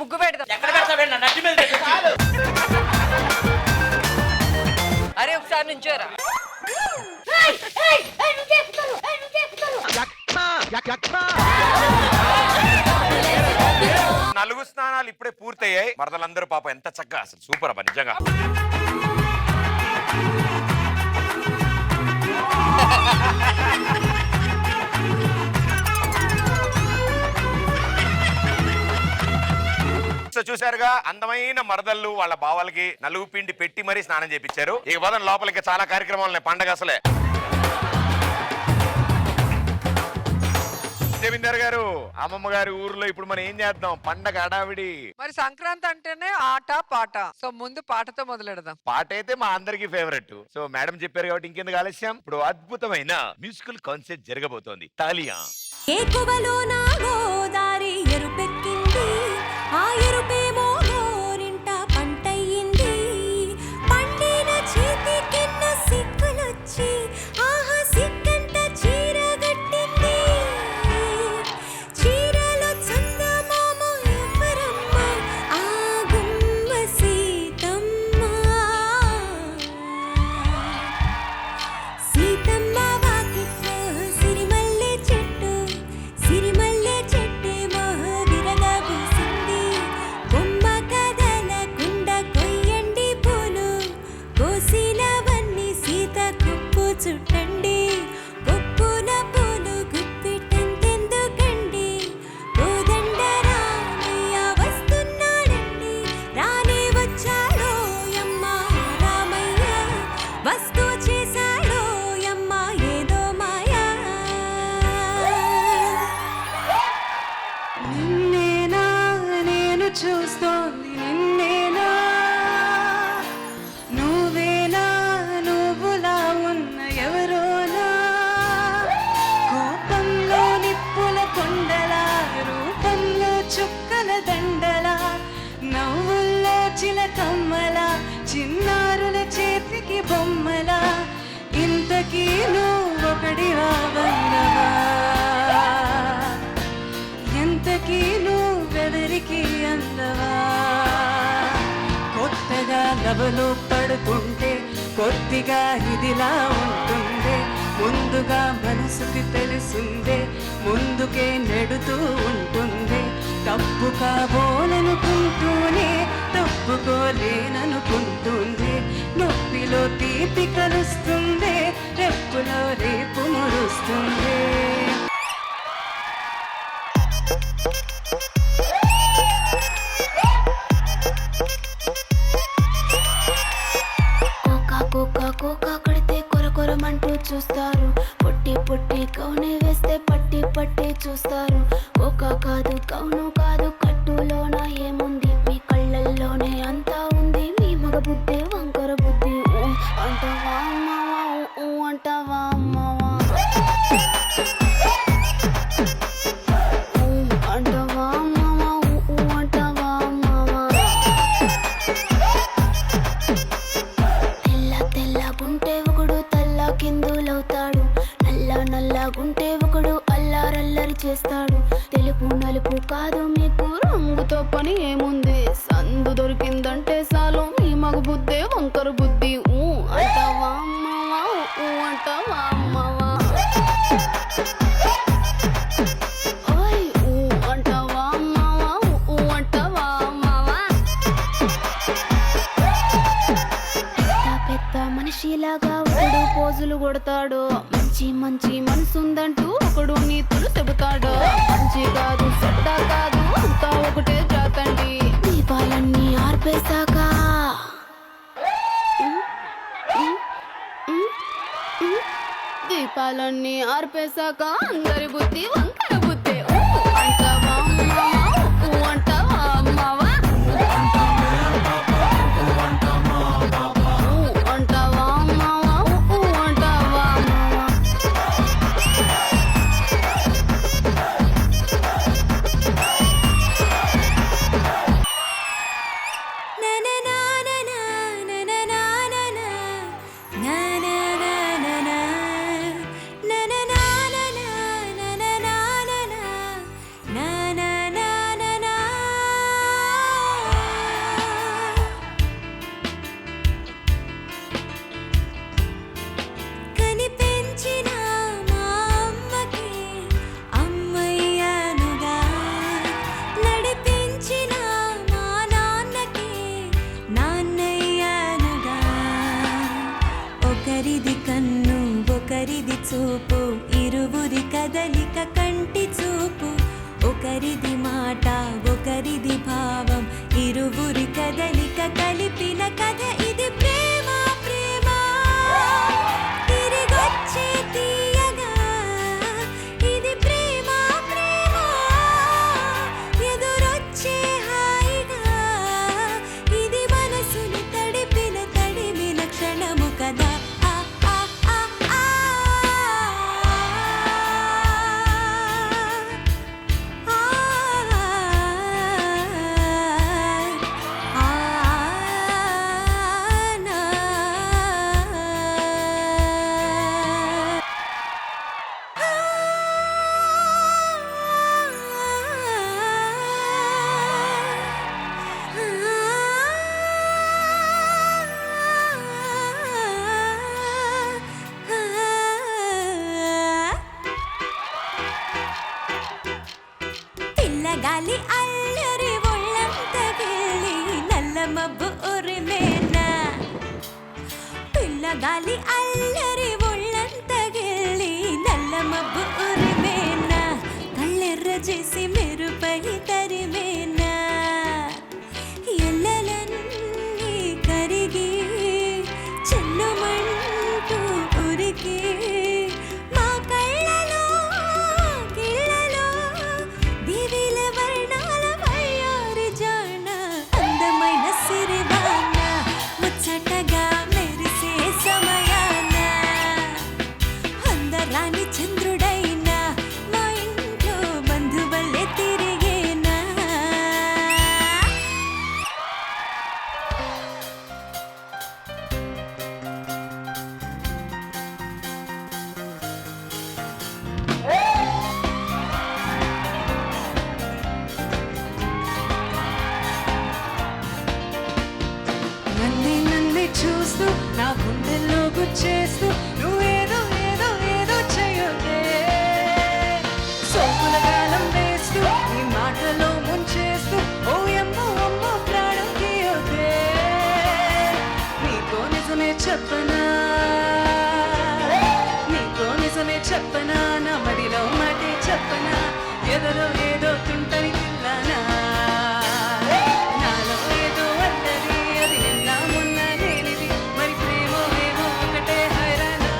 ముగ్గు పెడదాం. అరే ఒకసారి నుంచోరా. నలుగు స్నానాలు ఇప్పుడే పూర్తయ్యాయి. మరదలందరూ పాపం ఎంత చక్కగా, అసలు సూపర్ అబ్బా నిజంగా. చూసారుగా, అందమైన మరదళ్ళు వాళ్ళ బావలకి నలుగు పిండి పెట్టి మరీ స్నానం చేపించారు. ఇక వదన లోపలికి చాలా కార్యక్రమాలు ఉన్నాయి. పండగ అసలే. దేవిందర్ గారు, అమ్మమ్మ గారి ఊర్లో ఇప్పుడు మనం ఏం చేద్దాం? పండగ హడావిడి. మరి సంక్రాంతి అంటేనే ఆట పాట. సో ముందు పాటతో మొదలెడదాం. పాట అయితే మా అందరికి ఫేవరెట్. సో మేడం చెప్పారు కాబట్టి ఇంకెందుకు ఆలస్యం, ఇప్పుడు అద్భుతమైన మ్యూజికల్ కాన్సర్ట్ జరగబోతోంది. తాలియా. ఏ కువలో నా గోదారి ఎరుపెక్కింది, ఆ ఎరుపేమో గోరింట పంటయ్యింది. పండిన చేతికెన్న సిక్కులొచ్చి ఆహా సిక్కంత చీరగట్టింది. చీరలో చందమామ ఎవరమ్మ, ఆ గుమ్మ సీతమ్మ. సీతమ్మ వాకిట్లో సిరిమల్లె చెట్టు, సిరిమల్లె చెట్టేమో విరగబూసింది. కొమ్మ కదలకుండ కొయ్యండి పూలు, కోసినవన్నీ సీత కుప్పు చుట్టండి. కొప్పున పూలు గుప్పిటెంతెందుకండి, కోదండ రామయ్య వస్తున్నాడండి. రానే వచ్చాడో యమ్మ రామయ్య, వస్తూ చేశాడో యమ్మ ఏదో మాయా. నిన్నేనా నేను చూస్తోంది, నిన్నేనా నువ్వేనా, నువ్వులా ఉన్న ఎవరోనా. కోపంలో నిప్పుల కొండలా, రూపంలో చుక్కల దండలా, నవ్వుల్లో చిలకమ్మలా, చిన్నారుల చేతికి బొమ్మలా. ఇంతకీ నువ్వొకడివా బంధవా, ఎంతకీ నువ్వెవరికి అందవా. కొత్తగా లవలో పడుతుంటే కొద్దిగా ఇదిలా ఉంటుంది. ముందుగా మనసుకి తెలుసుందే, ముందుకే నెడుతూ ఉంటుంది. తప్పు కాబోలనుకుంటూనే తప్పుకోలేననుకుంటుంది. నొప్పిలో తీపి కలుస్తుంది, రెప్పులో రేపు మురుస్తుంది. కోకా కోకా కోకా కడితే కొర కొరమంటూ చూస్తారు. పొట్టి పొట్టి కౌనే వేస్తే పట్టి పట్టి చూస్తారు. కోకా కాదు కౌను కాదు, కట్టులోన ఏముంది, మీ కళ్ళల్లోనే అంతా ఉంది. మీ మగ బుద్ధి వంకర బుద్ధి. అంటావా అమ్మావా, అంటావా అమ్మావా, అంటావా అమ్మావా, అంటావా అమ్మావా. తెల్ల తెల్లగుంటే ఒకడు తల్ల కిందులవుతాడు, నల్ల నల్లగుంటే ఒకడు అల్లారల్లరి చేస్తాడు. తెలుపు నలుపు కాదు మీకు రంగుతో పని ఏముంది, సందు దొరికిందంటే చాలు మీ మగ బుద్ధే వంకర బుద్ధి. అంటావా అమ్మావా, అంటావా అమ్మావా. ఓయ్ అంటావా అమ్మావా, అంటావా అమ్మావా. పెద్ద మనిషిలాగా ఒకడు పోజులు కొడతాడు. మంచి మంచి మనసుందంటూ ఒకడు నీతులు చెబుతాడు. మంచి కాదు చెడ్డ కాదు అంతా ఒకటే జాతండి. దీపాలన్నీ ఆర్పేశాక దీపాలన్నీ ఆర్పేశాక అందరి బుద్ధి వంకర బుద్ధి. అంటావా అమ్మావా, అంటావా అమ్మావా. అంటావా అమ్మావా, అంటావా అమ్మావా. నా కంటి చూపు ఒకరిది మాట ఒకరిది భావం ఇరువురి కదలిక కలిపిన కథ ఇది ప్రేమ ప్రేమ తిరిగొచ్చే తీయగా ఇది ప్రేమ ప్రేమ ఎదురొచ్చే హాయిగా ఇది మనసుని తడిమిన క్షణము కదా పిల్లగాలి అల్లరి ఒళ్ళంత గిల్లి నల్ల మబ్బు ఉరిమేనా పిల్లగాలి అల్లరి ఒళ్ళంత గిల్లి నల్ల మబ్బు ఉరిమేనా కళ్ళెర్ర చేసి మెరుపై తరిమేనా ఎల్లలన్నీ కరిగి చెల్లుమంటూ ఉరికి మా కళ్ళలో గిళ్ళలో దివిల వర్ణాల వయ్యారి జాణ అందమైన సిరివాన ముచ్చటగా మెరిసే సమయాన అందరాని చంద్రుడైనా మా ఇంట్లో బంధువల్లే తిరిగేనా నన్నే చూస్తూ నా గుండెల్లో గుచ్చేస్తూ నువ్వేదో ఏదో ఏదో చేయొద్దే సోకుల గాలం వేస్తూ నీ మాటలో ముంచేస్తూ ఓ అమ్మో అమ్మో ప్రాణం తీయొద్దే నీకో నిజమే చెప్పనా నీకో నిజమే చెప్పనా నా మదిలో మాటే చెప్పనా ఎదలో ఏదో తుంటరి పిల్లనా నాలో ఏదో అల్లరి అది నిన్న మొన్న లేనిది మరి ప్రేమో ఏమో ఒకటే హైరానా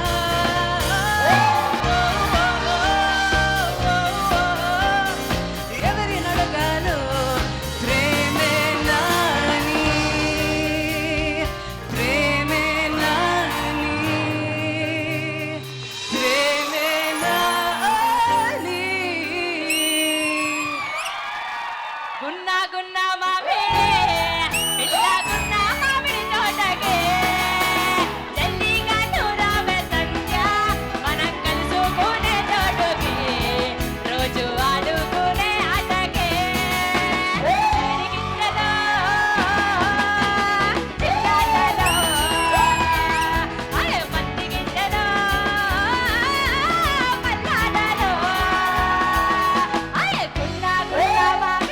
ఎవరి నడగాలో ప్రేమే నాని ప్రేమే నాని ప్రేమే నాని గున్నా గున్నా మావే పిల్ల గున్నా మామిడి తోటకే జల్లిగా నూరావే సంధ్య మనం కలుసుకునే తోటకి రోజు ఆడుకునే ఆటకే గిన్నెలో చిన్నాటలో అరే మంది గిన్నెలో పల్లాడలో అరే గున్నా గున్నా మావే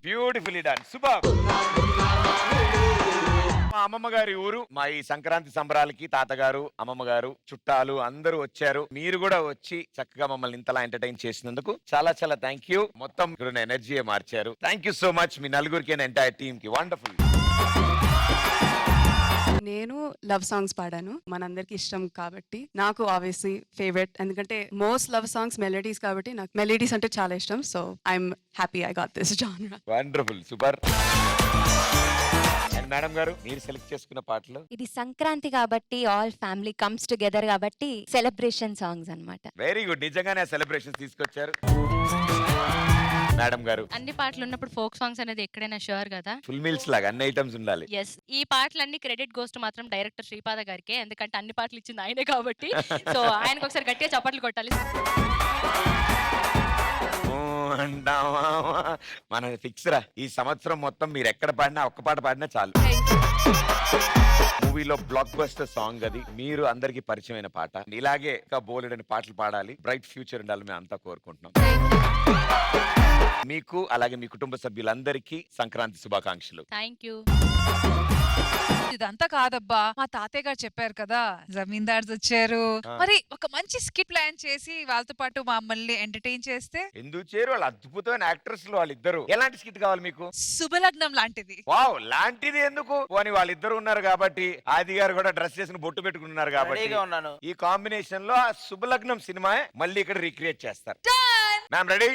బ్యూటిఫుల్లీ డన్ సూపర్ మా అమ్మమ్మ గారి ఊరు మా ఈ సంక్రాంతి సంబరాలకి తాతగారు అమ్మమ్మ గారు చుట్టాలు అందరూ వచ్చారు మీరు కూడా వచ్చి చక్కగా మమ్మల్ని ఇంతలా ఎంటర్టైన్ చేసినందుకు చాలా చాలా థ్యాంక్ యూ మొత్తం ఎనర్జీ మార్చారు థ్యాంక్ యూ సో మచ్ మీ నలుగురికి ఎంటైర్ టీమ్ కి వండర్ఫుల్ నేను లవ్ సాంగ్స్ పాడాను మనందరికి ఇష్టం కాబట్టి నాకు ఆబ్వియస్లీ ఫేవరెట్ ఎందుకంటే మోస్ట్ లవ్ సాంగ్స్ మెలోడీస్ కాబట్టి నాకు మెలోడీస్ అంటే చాలా ఇష్టం so I'm happy I got this జానరా వండర్ఫుల్ సూపర్ అండ్ మేడం గారు మీరు సెలెక్ట్ చేసుకున్న పాటలు ఇది సంక్రాంతి కాబట్టి ఆల్ ఫ్యామిలీ కమ్స్ టుగెదర్ కాబట్టి సెలబ్రేషన్ సాంగ్స్ అన్నమాట వెరీ గుడ్ నిజంగానే సెలబ్రేషన్స్ తీసుకొచ్చారు మేడం గారు అన్ని పాటలు ఉన్నప్పుడు ఫోక్ సాంగ్స్ అనేది ఎక్కడైనా షూర్ కదా ఫుల్ మీల్స్ లాగా అన్ని ఐటమ్స్ ఉండాలి ఎస్ ఈ పాటలన్నీ క్రెడిట్ గోస్ట్ మాత్రం డైరెక్టర్ శ్రీపాద గారికి ఎందుకంటే అన్ని పాటలు ఇచ్చింది ఆయనే కాబట్టి సో ఆయనకు ఒకసారి గట్టిగా చప్పట్లు కొట్టాలి అంటావా మన ఫిక్స్ రా. ఈ సంవత్సరం మొత్తం మీరు ఎక్కడ పాడినా ఒక్క పాట పాడినా చాలు. మూవీలో బ్లాక్ బస్టర్ సాంగ్ అది. మీరు అందరికి పరిచయమైన పాట. ఇలాగే ఇంకా బోలెడని పాటలు పాడాలి. బ్రైట్ ఫ్యూచర్ ఉండాలి మేము అంతా కోరుకుంటున్నాం. మీకు అలాగే మీ కుటుంబ సభ్యులందరికీ సంక్రాంతి శుభాకాంక్షలు. Thank you. ఇదంతా కాదబ్బా, మా తాతయ్య గారు చెప్పారు కదా జమీందార్స్ వచ్చారు, మరి ఒక మంచి స్కిట్ ప్లాన్ చేసి వాళ్ళతో పాటు మమ్మల్ని ఎంటర్టైన్ చేస్తే. ఎందుకు చేరు? వాళ్ళు అద్భుతమైన యాక్టర్స్ వాళ్ళిద్దరు. ఎలాంటి స్కిట్ కావాలి మీకు? శుభలగ్నం లాంటిది. వావ్, లాంటిది ఎందుకు అని వాళ్ళిద్దరు ఉన్నారు కాబట్టి, ఆది గారు కూడా డ్రెస్ చేసుకుని బొట్టు పెట్టుకున్నారు కాబట్టి ఈ కాంబినేషన్ లో ఆ శుభలగ్నం సినిమా మళ్ళీ ఇక్కడ రీక్రియేట్ చేస్తారు. Ma'am ready?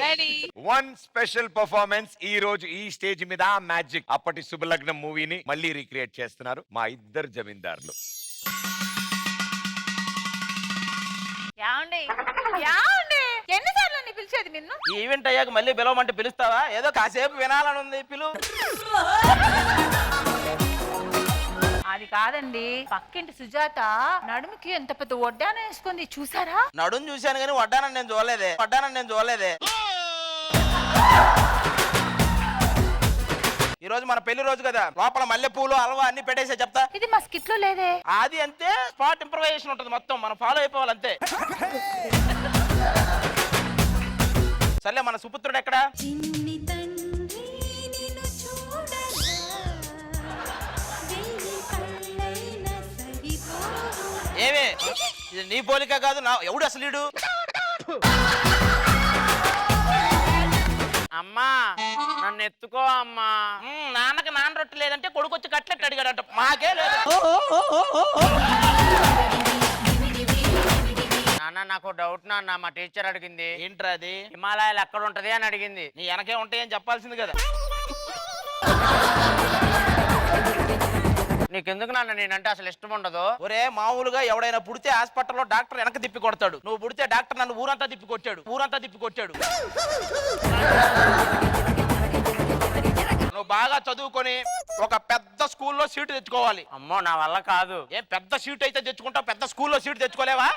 Ready. One special performance ఈ రోజు ఈ స్టేజ్ మీద మ్యాజిక్ అప్పటి శుభలగ్నం మూవీని మళ్ళీ రీక్రియేట్ చేస్తున్నారు మా ఇద్దరు జమీందారులు. యాండి యాండి ఎన్నిసార్లు నీ పిలిచేది నిన్ను? ఈ ఈవెంట్ అయ్యాక మళ్ళీ పిలవమంటే పిలుస్తావా? ఏదో కాసేపు వినాలని ఉంది, పిలు. అది కాదండి, పక్కింటి సుజాత నడుముకి ఎంత పెద్ద వడ్డానం వేసుకుంది చూసారా? నడుం చూశాను కానీ వడ్డానని నేను చూడలేదే. ఈ రోజు మన పెళ్లి రోజు కదా, లోపల మల్లె పూలు హల్వా అన్ని పెట్టేసే చెప్తా. ఇది మా స్కిట్ లో లేదే. అది అంతే, స్పాట్ ఇంప్రవైజేషన్ ఉంటుంది మొత్తం, మనం ఫాలో అయిపోవాలి అంతే. సర్లే, మన సుపుత్రుడు ఎక్కడ? ఏమే ఇది నీ పోలిక కాదు, నా ఎవడు అసలు? అమ్మా నన్ను ఎత్తుకో అమ్మా. నాన్నకి నాన్న రొట్టె లేదంటే కొడుకు వచ్చి కట్లెట్ అడిగాడంట, మాకే లేదు. నాన్న నాకు డౌట్ నాన్న, మా టీచర్ అడిగింది. ఏంట్రా అది? హిమాలయాలు ఎక్కడ ఉంటది అని అడిగింది. నీ వెనకే ఉంటాయని చెప్పాల్సింది కదా. నీకెందుకు నాన్న నేనంటే అసలు ఇష్టం ఉండదు? ఒరే, మామూలుగా ఎవడైనా పుడితే హాస్పిటల్లో డాక్టర్ వెనక తిప్పి కొడతాడు. నువ్వు పుడితే డాక్టర్ నన్ను ఊరంతా తిప్పి కొట్టాడు. నువ్వు బాగా చదువుకొని ఒక పెద్ద స్కూల్లో సీటు తెచ్చుకోవాలి. అమ్మో నా వల్ల కాదు. ఏం పెద్ద సీట్ అయితే తెచ్చుకుంటావు, పెద్ద స్కూల్లో సీటు తెచ్చుకోలేవా?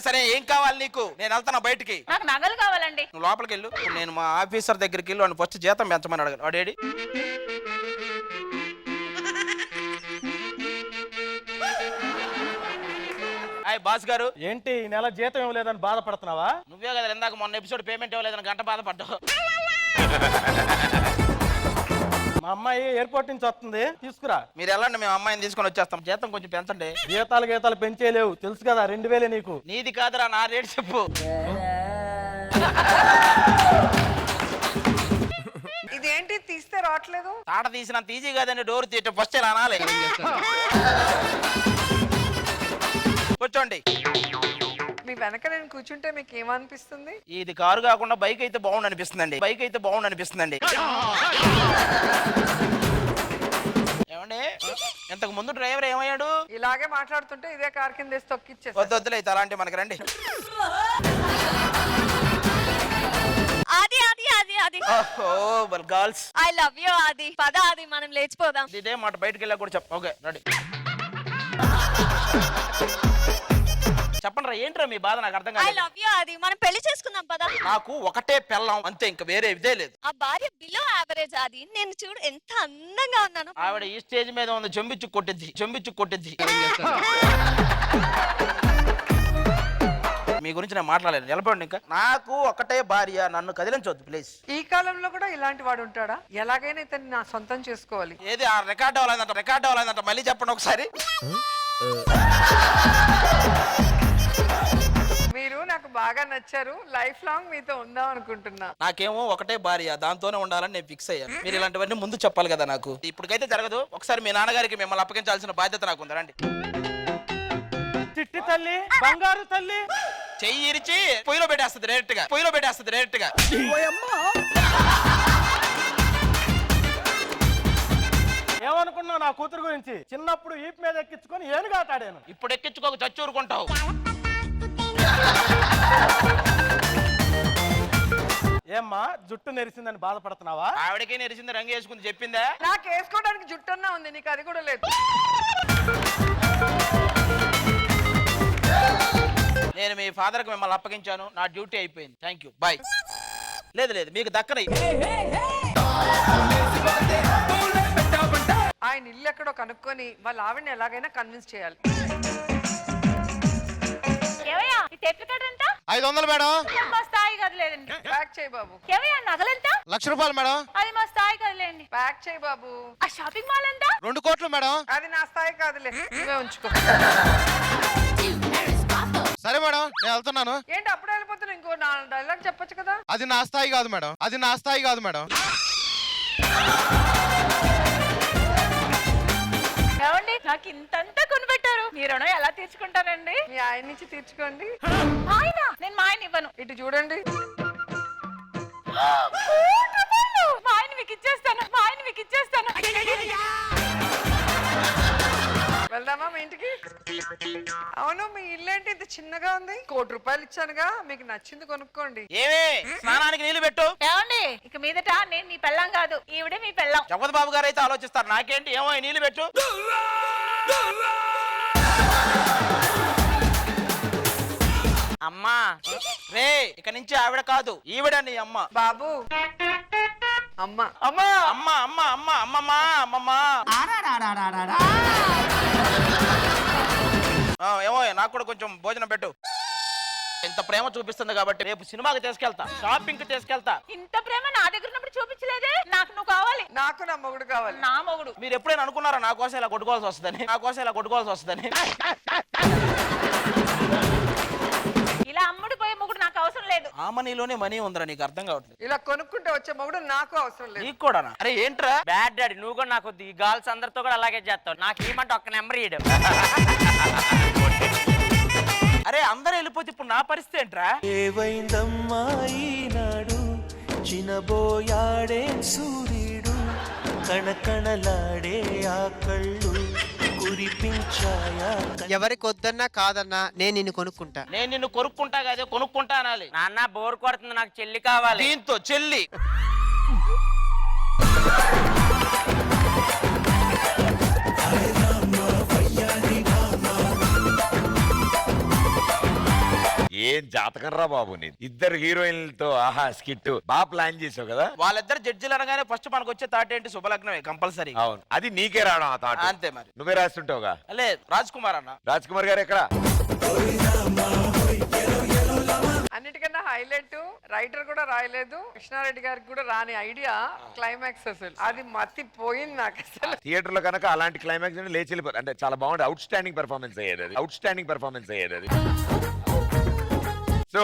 సరే ఏం కావాలి నీకు? నేను వెళ్తాను బయటికి. నాకు నగలు కావాలండి. నువ్వు లోపలికి వెళ్ళు. నేను మా ఆఫీసర్ దగ్గరికి వెళ్ళి వాడిని ఫస్ట్ జీతం పెంచమని అడగాలి. వాడేడి? హాయ్ బాస్ గారు. ఏంటి ఈ నెల జీతం ఇవ్వలేదని బాధపడుతున్నావా? నువ్వే కదా ఇందాక మొన్న ఎపిసోడ్ పేమెంట్ ఇవ్వలేదని గంట బాధపడ్డావు. మా అమ్మాయి ఎయిర్పోర్ట్ నుంచి వస్తుంది, తీసుకురా. మీరు వెళ్ళండి, మేము అమ్మాయిని తీసుకొని వచ్చేస్తాం. జీతం కొంచెం పెంచండి. గీతాలు పెంచేలేవు తెలుసు కదా, 2000 నీకు. నీది కాదురా, నా రేటు చెప్పు. ఇదేంటి తీస్తే రావట్లేదు? తాట తీసినంత ఈజీ కాదండి డోర్ తీయటం, ఫస్ట్ ఇలా అనాలి. కూర్చోండి. మీ వెనక నేను కూర్చుంటే మీకు ఏమనిపిస్తుంది? ఇది కారు కాకుండా బైక్ అయితే బాగుండు అనిపిస్తుందండి. ఏమండి, ఇంతకు ముందు డ్రైవర్ ఏమయ్యాడు? ఇలాగే మాట్లాడుతుంటే ఇదే కార్ కింద వేసి తొక్కిచ్చే. వద్దులే అయితే అలాంటి మనకి రండి. గర్ల్స్ ఐ లవ్ యూ ఆది. పద ఆది, మనం లేచిపోదాం. ఇదే మాట బయటకు వెళ్ళా కూడా చెప్ప. Okay ready. చెప్పండి రా, ఏంట్రా మీ బాధ? నాకు అర్థం ఐ కాదు. లవ్ యూ ఆది, మనం పెళ్లి చేసుకుందాం పద. నాకు ఒకటే పెళ్ళాం అంతే, ఇంకా వేరే ఇదే లేదు. ఆ భార్య బిలో యావరేజ్ ఆది. నేను చూడు ఎంత అందంగా ఉన్నాను. ఆవిడ ఈ స్టేజ్ మీద ఉంది, చెంబిచ్చు కొట్టిద్ది. మీ గురించి నేను మాట్లాడలేదు, నిలబడండి. ఇంకా నాకు ఒకటే భార్య, నన్ను కదిలించవద్దు ప్లీజ్. ఈ కాలంలో కూడా ఇలాంటి వాడు ఉంటాడా? ఎలాగైనా ఇతన్ని నా సొంతం చేసుకోవాలి. ఏది ఆ రికార్డ్ అవ్వాలంట, మళ్ళీ చెప్పండి ఒకసారి. మీరు నాకు బాగా నచ్చారు, లైఫ్ లాంగ్ మీతో ఉందాం అనుకుంటున్నా. నాకేమో ఒకటే భార్య, దాంతోనే ఉండాలని నేను ఫిక్స్ అయ్యాను. మీరు ఇలాంటివన్నీ ముందు చెప్పాలి కదా నాకు. ఇప్పటికైతే జరగదు. ఒకసారి మీ నాన్నగారికి మిమ్మల్ని అప్పగించాల్సిన బాధ్యత నాకు ఉంది. రండి. చిట్టి తల్లి, బంగారు తల్లి. చెయ్యి ఇరిచి పొయ్యిలో పెట్టేస్తుంది డైరెక్ట్ గా. ఏమనుకున్నావు నా కూతురు గురించి? చిన్నప్పుడు ఈప్ మీద ఎక్కించుకొని ఏనుగా ఆటాడాను. ఇప్పుడు ఎక్కించుకోక చచ్చూరుకుంటావు. ఏమ్మా జుట్టు నెరిసిందని బాధపడుతున్నావా? ఆవిడకే నెరిసింది, రంగు వేసుకుంది చెప్పిందా? నాకు వేసుకోవడానికి జుట్టన్నా ఉంది, నీకు అది కూడా లేదు. నేను మీ ఫాదర్ కి మిమ్మల్ని అప్పగించాను, నా డ్యూటీ అయిపోయింది. Thank you, bye. లేదు లేదు, మీకు దక్కన. ఆయన ఇల్లు ఎక్కడో కనుక్కొని వాళ్ళ ఆవిడని ఎలాగైనా కన్విన్స్ చేయాలి. 500 మేడం. మా స్థాయి కదలేదండి. ప్యాక్ చేయి బాబు. ఏమయ్యా నగలెంత? 1,00,000 రూపాయలు మేడం. అది మా స్థాయి కదలేండి. ప్యాక్ చేయి బాబు. ఆ షాపింగ్ మాల్ ఎంత? 2 కోట్లు మేడం. అది నా స్థాయి కాదులే, నువ్వే ఉంచుకో. సరే మేడం, నేను వెళ్తున్నాను. ఏంటి అప్పుడే వెళ్ళిపోతున్నా? ఇంకో నా డైలాగ్ చెప్పొచ్చు కదా. అది నా స్థాయి కాదు మేడం, అది నా స్థాయి కాదు మేడం. ఏమండి, నాకు ఇంతంతా కొనిపెట్టారు, మీ రుణం ఎలా తీర్చుకుంటారండి? మీ ఆయన నుంచి తీర్చుకోండి. ఆయన? నేను మా ఆయన ఇవ్వను. ఇటు చూడండి. మా ఆయన మీకు ఇచ్చేస్తాను, మా ఆయన మీకు ఇచ్చేస్తాను. వెళ్దామా మీ ఇంటికి? అవును, మీ ఇల్లు ఏంటి ఇంత చిన్నగా ఉంది? 1 కోటి రూపాయలు ఇచ్చానుగా, మీకు నచ్చింది కొనుక్కోండి. ఏమే స్నానానికి నీళ్లు పెట్టు. ఏమండి, ఇక మీదట నేను మీ పెళ్ళం కాదు, ఈవిడే మీ పెళ్ళం. జగపతి బాబు గారు అయితే ఆలోచిస్తారు, నాకేంటి? ఏమో నీళ్లు పెట్టు. అమ్మా రే, ఇక నుంచి ఆవిడ కాదు, ఈవిడ నీ అమ్మ. బాబు అమ్మ అమ్మ అమ్మ అమ్మ అమ్మ అమ్మమ్మా అమ్మమ్మా. ఏమో నాకు కూడా కొంచెం భోజనం పెట్టు. ఇంత ప్రేమ చూపిస్తుంది కాబట్టి రేపు సినిమాకి తీసుకెళ్తా, షాపింగ్ కి తీసుకెళ్తా. ఇంత ప్రేమ నా దగ్గర ఉన్నప్పుడు చూపించలేదే. నాకు నువ్వు కావాలి. నాకు నా మొగుడు కావాలి. నా మొగుడు. మీరు ఎప్పుడైనా అనుకున్నారా నా కోసం ఇలా కొట్టుకోవాల్సి వస్తుందని? నా కోసం ఇలా కొట్టుకోవాల్సి వస్తుందని? ఇలా అమ్ముడు పోయే మొగుడు నాకు అవసరం లేదు. ఆ మనీలోనే మనీ ఉందిరా, నీకు అర్థం కావట్లేదు. ఇలా కొనుక్కుంటే వచ్చే మొగుడు నాకు అవసరం లేదు. నీకు కూడా? అరే ఏంట్రా బ్యాడ్ డాడీ, నువ్వు కూడా నాకు ఈ గర్ల్స్ అందరితో కూడా అలాగే చేస్తావు. నాకు ఏమంటే ఒక్క నెంబర్ ఇయ్యడం. అరే అందరూ వెళ్ళిపోతే ఇప్పుడు నా పరిస్థితి ఏంట్రా? ఏవైందమ్మా ఈనాడు చినబోయాడే సూర్యుడు, కణకణలాడే ఆ కళ్ళు కురిపించాయా. ఎవరికి వద్దన్నా కాదన్నా నేను నిన్ను కొనుక్కుంటా. నేను నిన్ను కొనుక్కుంటా కాదే, కొనుక్కుంటా అనాలి. నాన్న బోర్ కొడుతుంది, నాకు చెల్లి కావాలి. దీంతో చెల్లి. ఏం జాతకం రా బాబు నీ. 2 హీరోయిన్లతో ఆహా స్కిట్ బాగా ప్లాన్ చేసావు కదా. వాళ్ళిద్దరు జడ్జిలు అనగానే ఫస్ట్ మనకు వచ్చే థాట్ ఏంటి? శుభలగ్నమే కంపల్సరీ. అవును, అది నీకే రావడం ఆ థాట్. అంతే మరి. నువ్వే రాస్తుంటావుగా. లేదు, రాజ్ కుమార్ అన్న. రాజ్ కుమార్ గారు ఎక్కడ? అన్నిటికన్నా హైలైట్ రైటర్ కూడా రాయలేదు, కృష్ణారెడ్డి గారికి కూడా రాని ఐడియా క్లైమాక్స్. అసలు అది మతిపోయింది నాకు. అసలు థియేటర్ లో కనుక అలాంటి క్లైమాక్స్ లేచి వెళ్ళిపోతుంది. అంటే చాలా బాగుంది. అవుట్ స్టాండింగ్ పెర్ఫార్మెన్స్ అయ్యేది అది. అవుట్ స్టాండింగ్ పెర్ఫార్మెన్స్ అయ్యేది అది. సో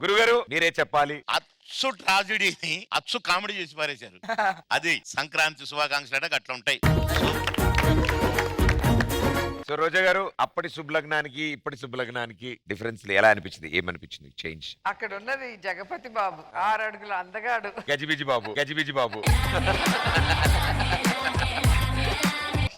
గురుగారు మీరే చెప్పాలి. అచ్చు ట్రాజిడీని అచ్చు కామెడీ చేసి పారేశారు. అది సంక్రాంతి శుభాకాంక్షలు అట్లా ఉంటాయి. సో రోజా గారు, అప్పటి శుభలగ్నానికి ఇప్పటి శుభలగ్నానికి డిఫరెన్స్ ఎలా అనిపించింది? ఏమనిపించింది చేంజ్? అక్కడ ఉన్నది జగపతి బాబు, 6 అడుగుల అందగాడు. గజిబిజి బాబు, గజిబిజి బాబు.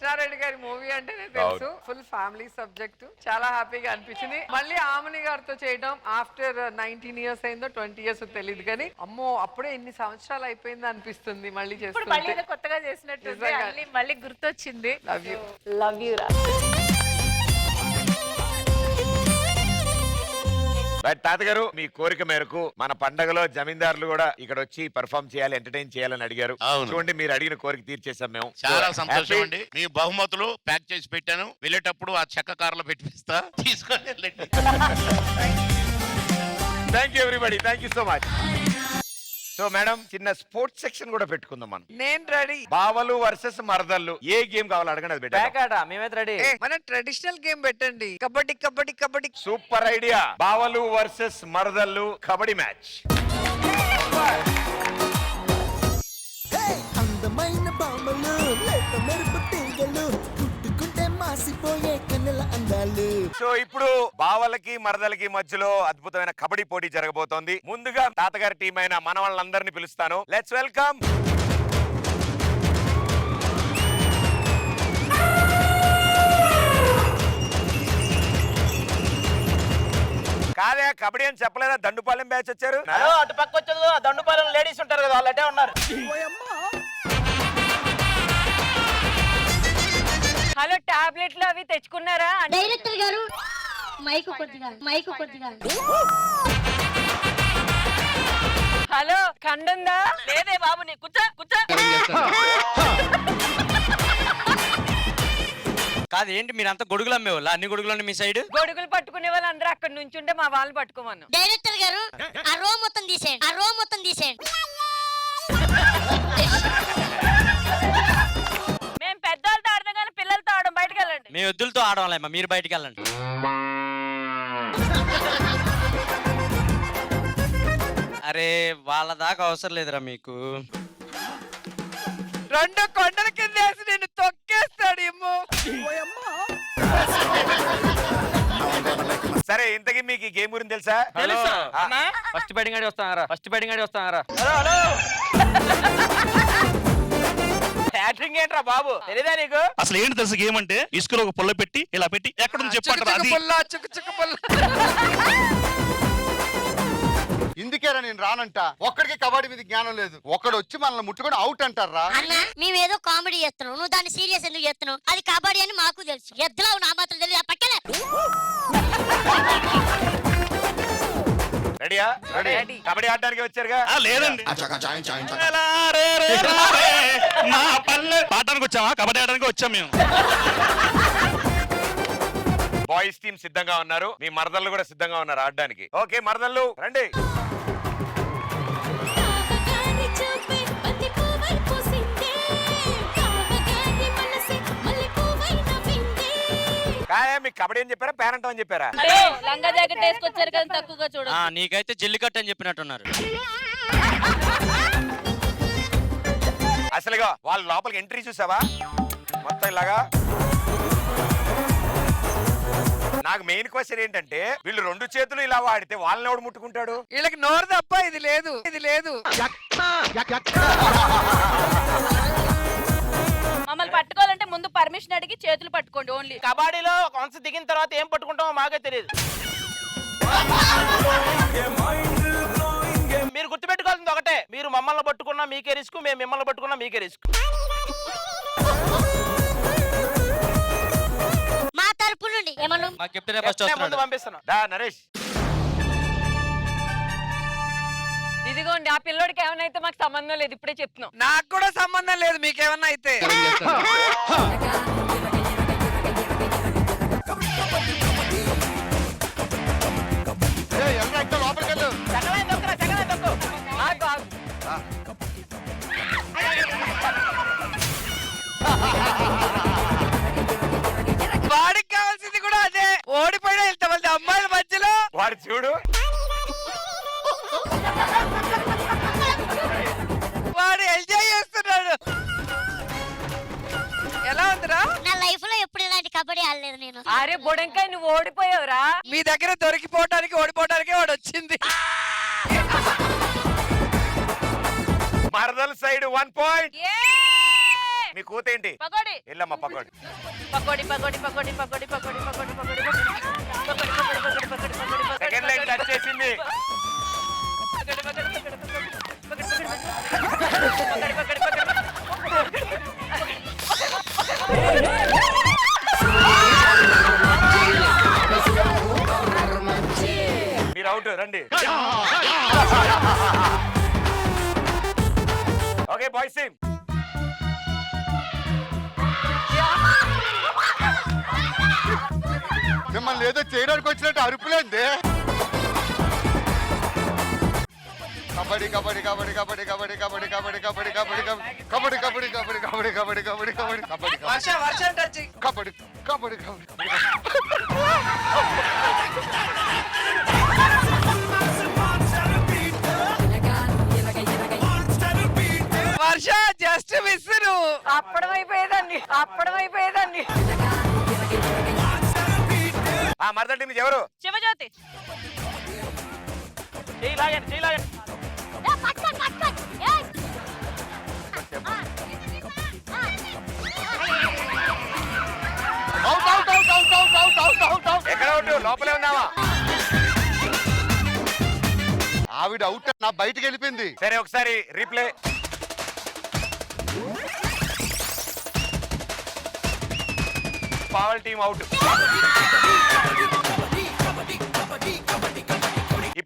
కృష్ణారెడ్డి గారి మూవీ అంటేనే తెలుసు, ఫుల్ ఫ్యామిలీ సబ్జెక్ట్. చాలా హ్యాపీగా అనిపించింది. మళ్ళీ ఆమని గారితో చేయడం ఆఫ్టర్ 19 ఇయర్స్ అయిందో 20 ఇయర్స్ తెలియదు కానీ, అమ్మో అప్పుడే ఇన్ని సంవత్సరాలు అయిపోయింది అనిపిస్తుంది మళ్ళీ చేస్తుంటే. కొత్తగా చేసినట్టు మళ్ళీ గుర్తొచ్చింది. Love you. లవ్ యూ రా. తాతగారు, మీ కోరిక మేరకు మన పండగలో జమీందారులు కూడా ఇక్కడ వచ్చి పర్ఫామ్ చేయాలి, ఎంటర్టైన్ చేయాలని అడిగారు. చూడండి, మీరు అడిగిన కోరిక తీర్చేసాం మేము. చాలా సంతోషం అండి. మీ బహుమతులు ప్యాక్ చేసి పెట్టాను. వెళ్ళేటప్పుడు ఆ చెక్క కారులో పెట్టిస్తా, తీసుకొని వెళ్ళండి. Thank you everybody, thank you so much. So madam, చిన్న స్పోర్ట్స్ సెక్షన్ కూడా పెట్టుకుందాం మనం. నేను రెడీ. బావలు వర్సెస్ మరదళ్ళు, ఏ గేమ్ కావాలో అడగండి, అది పెట్టండి. మేమైతే రెడీ. మన ట్రెడిషనల్ గేమ్ పెట్టండి. కబడ్డీ కబడ్డీ కబడ్డీ. Super idea. బావలు వర్సెస్ మరదళ్ళు కబడ్డీ మ్యాచ్. అందమైన బామలు లేత మెరుపు తీగలు పుట్టుకుంటే మాసిపోయే కన్నుల అందాలు. సో ఇప్పుడు బావలకి మరదలకి మధ్యలో అద్భుతమైన కబడ్డీ పోటీ జరగబోతోంది. ముందుగా తాతగారి టీం అయిన మన వాళ్ళందరినీ పిలుస్తాను. Let's welcome. కాదే కబడ్డీ అని చెప్పలేదా? దండుపాలెం బ్యాచ్ వచ్చారు. అటు పక్క వచ్చేది దండుపాలెం లేడీస్ ఉంటారు కదా, వాళ్ళు అటే ఉన్నారు. హలో, టాబ్లెట్లు అవి తెచ్చుకున్నారా? డైరెక్టర్ గారు మైకు కొద్దిగా హలో కండుందా లేదే బాబు నీ కూర్చో కాదు ఏంటి మీరంతా గొడుగులు అమ్మేవాళ్ళు అన్ని గొడుగులు మీ సైడ్ గొడుగులు పట్టుకునే వాళ్ళు అందరూ అక్కడ నుంచి ఉంటే మా వాళ్ళు పట్టుకోమను. డైరెక్టర్ గారు ఆ రో మొత్తం తీసేయండి మేము పెద్దవాళ్ళతో ఆడదాం కానీ పిల్లలతో ఆడడం బయటకు వెళ్ళండి. మీ ఎద్దులతో ఆడవాళ్ళమ్మా మీరు బయటికి వెళ్ళండి. అరే వాళ్ళ దాకా అవసరం లేదురా మీకు. రెండు కొండల కింద వేసి నేను తొక్కేస్తాడు ఏమో. సరే ఇంతకీ మీకు ఈ గేమ్ గురించి తెలుసా? ఫస్ట్ బ్యాటింగ్ ఆడి వస్తానారా హ్యాట్రింగ్ ఏంట్రా బాబు తెలీదా నీకు? అసలు ఏంటి తెలుసు గేమ్ అంటే ఇసుకలో ఒక పుల్ల పెట్టి ఇలా పెట్టి ఎక్కడ నుంచి చెప్పంటారు అది ఇందుకేరా నేను రానంట. ఒక్కడికి కబడ్డీ మీద జ్ఞానం లేదు. ఒక్కడు వచ్చి మనల్ని ముట్టుకొని అవుట్ అంటారా? అన్న మేమేదో కామెడీ చేస్తున్నావు, నువ్వు దాన్ని సీరియస్ ఎందుకు చేస్తున్నావు? అది కబడ్డీ అని మాకు తెలుసు, ఎద్దులా నా మాత్రం తెలియదు. ఆ పక్కన రెడీయా? రెడీ. కబడ్డీ ఆడడానికి వచ్చారుగా? లేదండి మా పల్లె పాడడానికి వచ్చామా కబడ్డీ ఆడడానికి వచ్చాం మేము. బాయ్స్ టీం సిద్ధంగా ఉన్నారు, మీ మరదళ్ళు కూడా సిద్ధంగా ఉన్నారు ఆడడానికి. ఓకే మరదళ్ళు రండి. కాయా మీకు కబడ్డీ అని చెప్పారా పేరెంట్ అని చెప్పారా? లంగా జాకెట్ వేసుకొచ్చారు కదా తక్కువగా చూడ. నీకైతే జల్లికట్టు అని చెప్పినట్టున్నారు. అసలుగా వాళ్ళ లోపలికి ఎంట్రీ చూసావా మొత్తం ఇలాగా? నాకు మెయిన్ క్వశ్చన్ ఏంటంటే వీళ్ళు రెండు చేతులు ఇలా వాడితే వాళ్ళని ఎవడు ముట్టుకుంటాడు? వీళ్ళకి నోరు తప్ప ఇది లేదు. మమ్మల్ని పట్టుకోవాలంటే ముందు పర్మిషన్ అడిగి చేతులు పట్టుకోండి ఓన్లీ. కబడ్డీలో కొంత దిగిన తర్వాత ఏం పట్టుకుంటామో మాకే తెలియదు. మీరు గుర్తుపెట్టుకోవాల్సింది ఒకటే, మీరు మమ్మల్ని పట్టుకున్నా మీకే రిస్క్, మేము మిమ్మల్ని పట్టుకున్నా మీకే రిస్క్. మా తరపు నుండి ఏమన్నా ముందు పంపిస్తున్నా. నరేష్ ఇదిగోండి ఆ పిల్లోడికి ఏమైనా అయితే మాకు సంబంధం లేదు, ఇప్పుడే చెప్తున్నాం. నాకు కూడా సంబంధం లేదు, మీకేమన్నా అయితే. వాడికి కావాల్సింది కూడా అదే, ఓడిపోయినా ఇంతమంది అమ్మాయిల మధ్యలో వాడు చూడు. వాడు ఎంజాయ్ చేస్తున్నాడు. ఎలా ఉందిరా? నా లైఫ్ లో ఎప్పుడు ఇలాంటి కబడ్డీ ఆడలేదు నేను. అరే బొడంకాయ నువ్వు ఓడిపోయావురా. మీ దగ్గర దొరికిపోవటానికి ఓడిపోవటానికి వాడు వచ్చింది. మరదల సైడ్ 1 పాయింట్. మీ కూతేంటి? Pakodi. Yellamma pakodi. Second line touch చేసింది. మీరు అవుట్ రండి. Okay boys team. మిమ్మల్ని ఏదో చేయడానికి వచ్చినట్టు అరుపులేంది. కబడ్డీ కబడ్డీ కబడ్డీ కబడ్డీ కబడ్డీ కబడ్డీ కబడ్డీ కబడ్డీ కబడ్డీ కబడ్డీ కబడ్డీ కబడ్డీ కబడ్డీ కబడ్డీ కబడ్డీ కబడ్డీ కబడ్డీ వర్షం టచ్ కబడ్డీ కబడ్డీ కబడ్డీ. వర్ష జస్ట్ మిస్. అప్పడం అయిపోయేదండి. ఆ మరదల టీం ఎవరు? శివజ్యోతి. చేయలాగండి. ఎక్కడ అవుట్? లోపలే ఉన్నావా? ఆవిడ అవుట్ నా బయటికి వెళ్ళిపోయింది. సరే ఒకసారి రీప్లే. పావల్ team out.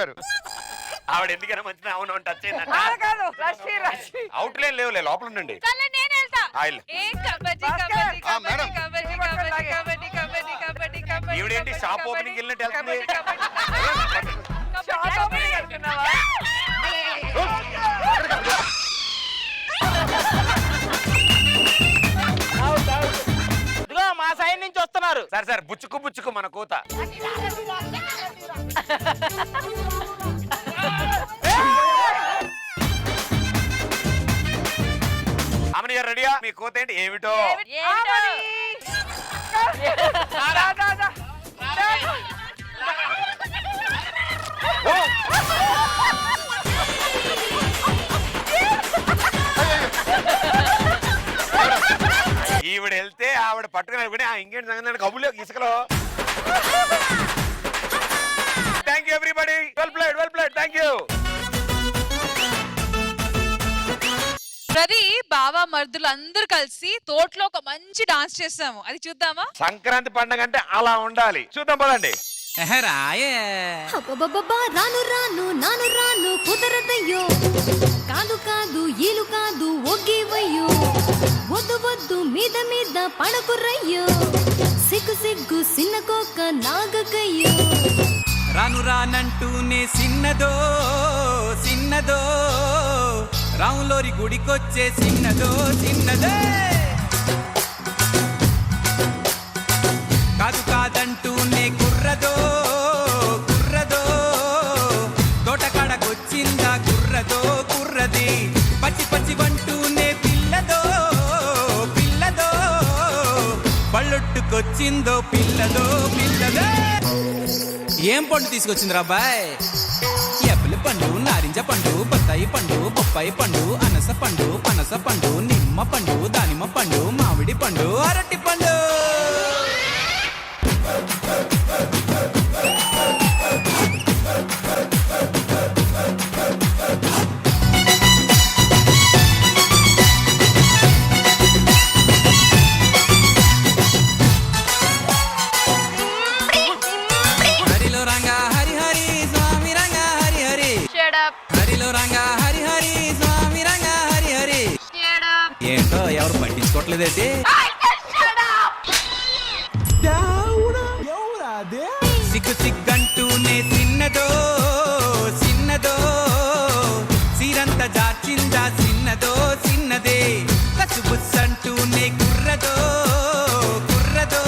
గారు. ఆవిడ ఎందుకైనా మంచిది అవును టచ్ అయిందంట. కాదు రష్మి రష్మి అవుట్లే లేవులే లోపల ఉండండి. సర్లే నేను వెళ్తా ఆయిల్. ఏ కబడ్డీ కబడ్డీ ఆ, మేడం. కబడ్డీ కబడ్డీ కబడ్డీ కబడ్డీ కబడ్డీ కబడ్డీ ఈవిడేంటి షాప్ ఓపెనింగ్ వెళ్ళినట్టు వెళ్తుంది. షాప్ ఓపెనింగ్ వెళ్తున్నావా? ఇదిగో మా సైడ్ నుంచి వస్తున్నారు. సరే సరే బుచ్చుకు బుచ్చుకు మన కూత. అమని గారు రెడీయా? మీ కూత ఏంటి ఏమిటో? ఈవిడ వెళ్తే ఆవిడ పట్టుకుని ఇంకేంటి సంగతి కబుర్లో ఇసుకలో. Thank you everybody. Well played thank you. ప్రది బావా మర్దులు అందరూ కలిసి తోటలో ఒక మంచి డాన్స్ చేస్తాము, అది చూద్దామా? సంక్రాంతి పండుగ అంటే అలా ఉండాలి. చూద్దాం పదండి. అబ్బబ్బబ్బబ్బా, రాను రాను నాను రాను కుదరదయ్యో, కాదు కాదు ఈలు కాదు ఒగ్గివయ్యో, వద్దు వద్దు మీద మీద పడకురయ్యో, సిగ్గు సిగ్గు సిన్న కోక నాగకయ్యో. రాను రానంటూనే సిన్నదో సిన్నదో, రాములోరి గుడికొచ్చే సిన్నదో సిన్నదే, కాదు కాదంటూనే కుర్రదో కుర్రదో, తోటకాడకొచ్చిందా కుర్రదో కుర్రది, పచ్చి పచ్చి వంటూనే పిల్లదో పిల్లదో, బళ్ళొట్టుకొచ్చిందో పిల్లదో పిల్లదో. ఏం పండు తీసుకొచ్చిందిరా బాయ్? యాపిల్ పండు, నారింజ పండు, బత్తాయి పండు, బొప్పాయి పండు, అనస పండు, పనస పండు, నిమ్మ పండు, దానిమ్మ పండు, మామిడి పండు, అరటి పండు. హరిలో రంగా హరి హరి స్వామి రంగా హరి హరి, హరిలో రంగా హరి హరి స్వామి రంగా హరి హరి. ఏంటో ఎవరు పట్టించుకోవట్లేదేంటి? సిగ్గు సిగ్గంటూనే సిన్నదో సిన్నదో, సీరంత జాచిందా సిన్నదో సిన్నదే, కసుబుస్సంటూనే కుర్రదో కుర్రదో,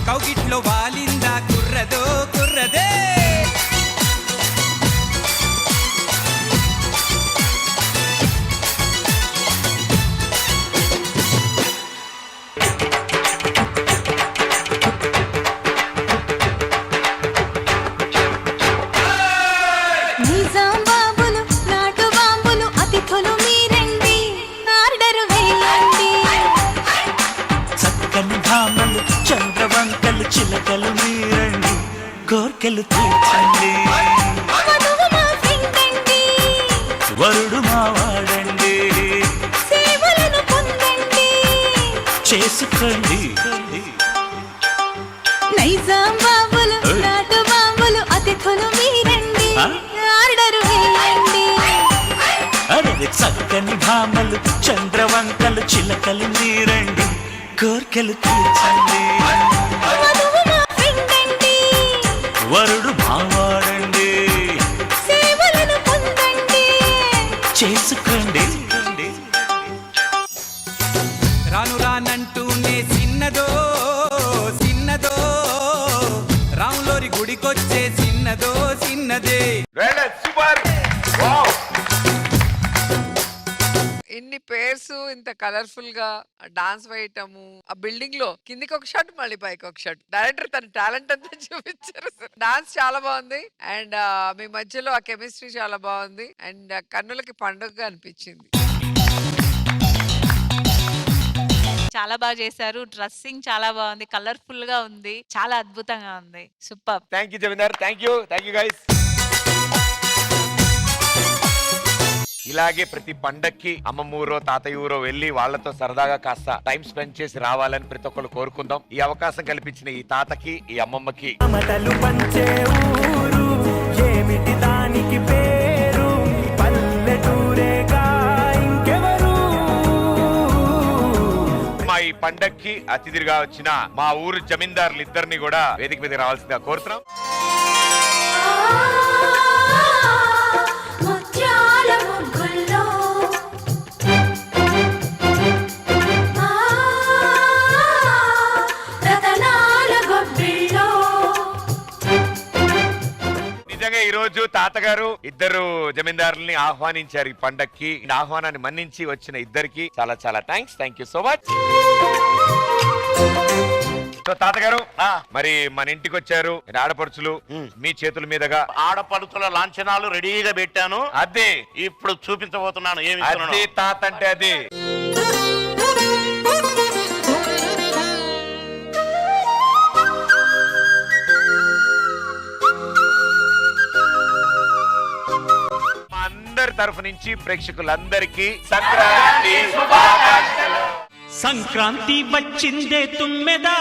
కౌగిట్లో వాలిందా కుర్రదో కుర్రదే. నిజాం బాబులు నాటు బాంబులు అతిథులు మీరండి, ఆర్డర్ వేయండి. చక్కని భామలు చంద్రవంకలు చిలకలు మీరండి, కోర్కెలు తీర్చండి, వధువు మా ఫ్రెండ్ అండి, వరుడు మావాడండి, సేవలను పొందండి. చేసుకోండి. నైజాం బాబులు నాటు బాంబులు అతిథులు మీరండి, ఆ? ఆర్డర్ వేయండి. అరే చక్కని భామలు చంద్రవంకలు చిలకలు మీరండి, కోర్కెలు తీర్చండి, వధువు మా ఫ్రెండ్ అండి, వరుడు మావాడండి, సేవలను పొందండి. చేసుకోండి. రాను రానంటూనే సిన్నదో సిన్నదో, రాములోరి గుడికొచ్చే సిన్నదో సిన్నదే. సూపర్. వావ్. ఇన్ని పేర్స్ ఇంత కలర్ఫుల్ గా డాన్స్ వేయటము, ఆ బిల్డింగ్ లో కిందికి ఒక షాట్ మళ్ళీ పైకి ఒక షాట్, డైరెక్టర్ తన టాలెంట్ అంతా చూపించారు సార్. డాన్స్ చాలా బాగుంది అండ్ మీ మధ్యలో ఆ కెమిస్ట్రీ చాలా బాగుంది అండ్ కన్నులకి పండుగగా అనిపించింది. చాలా బాగా చేశారు, డ్రెస్సింగ్ చాలా బాగుంది, కలర్ఫుల్ గా ఉంది, చాలా అద్భుతంగా ఉంది. Super. Thank you Zamindar. Thank you guys. ఇలాగే ప్రతి పండక్కి అమ్మమ్మ ఊరో తాతయ్య ఊరో వెళ్ళి వాళ్ళతో సరదాగా కాస్త టైం స్పెండ్ చేసి రావాలని ప్రతి ఒక్కరు కోరుకుందాం. ఈ అవకాశం కల్పించిన ఈ తాతకి ఈ అమ్మమ్మకి మమతలు పంచే ఊరు, ఏ పల్లెటూరానికి పేరు పల్లెటూరేగా ఇంకెవరు. మా ఈ పండక్కి అతిథిగా వచ్చిన మా ఊరు జమీందారులు ఇద్దరిని కూడా వేదిక మీద రావాల్సిందిగా కోరుతున్నాం. ముత్యాల ముగ్గుల్లో రతనాల గొబ్బిల్లో. నిజంగా ఈ రోజు తాతగారు ఇద్దరు జమీందారుల్ని ఆహ్వానించారు ఈ పండక్కి. ఈ ఆహ్వానాన్ని మన్నించి వచ్చిన ఇద్దరికి చాలా చాలా thanks. Thank you so much. So తాతగారు మరి మన ఇంటికి వచ్చారు ఆడపడుచులు, మీ చేతుల మీదుగా ఆడపడుతుల లాంఛనాలు రెడీగా పెట్టాను. అదే ఇప్పుడు చూపించబోతున్నాను ఏమి అదే తాత అంటే అదే. మా అందరి తరఫు నుంచి ప్రేక్షకులందరికీ సంక్రాంతి శుభాకాంక్షలు. సంక్రాంతి వచ్చిందే తుమ్మెదా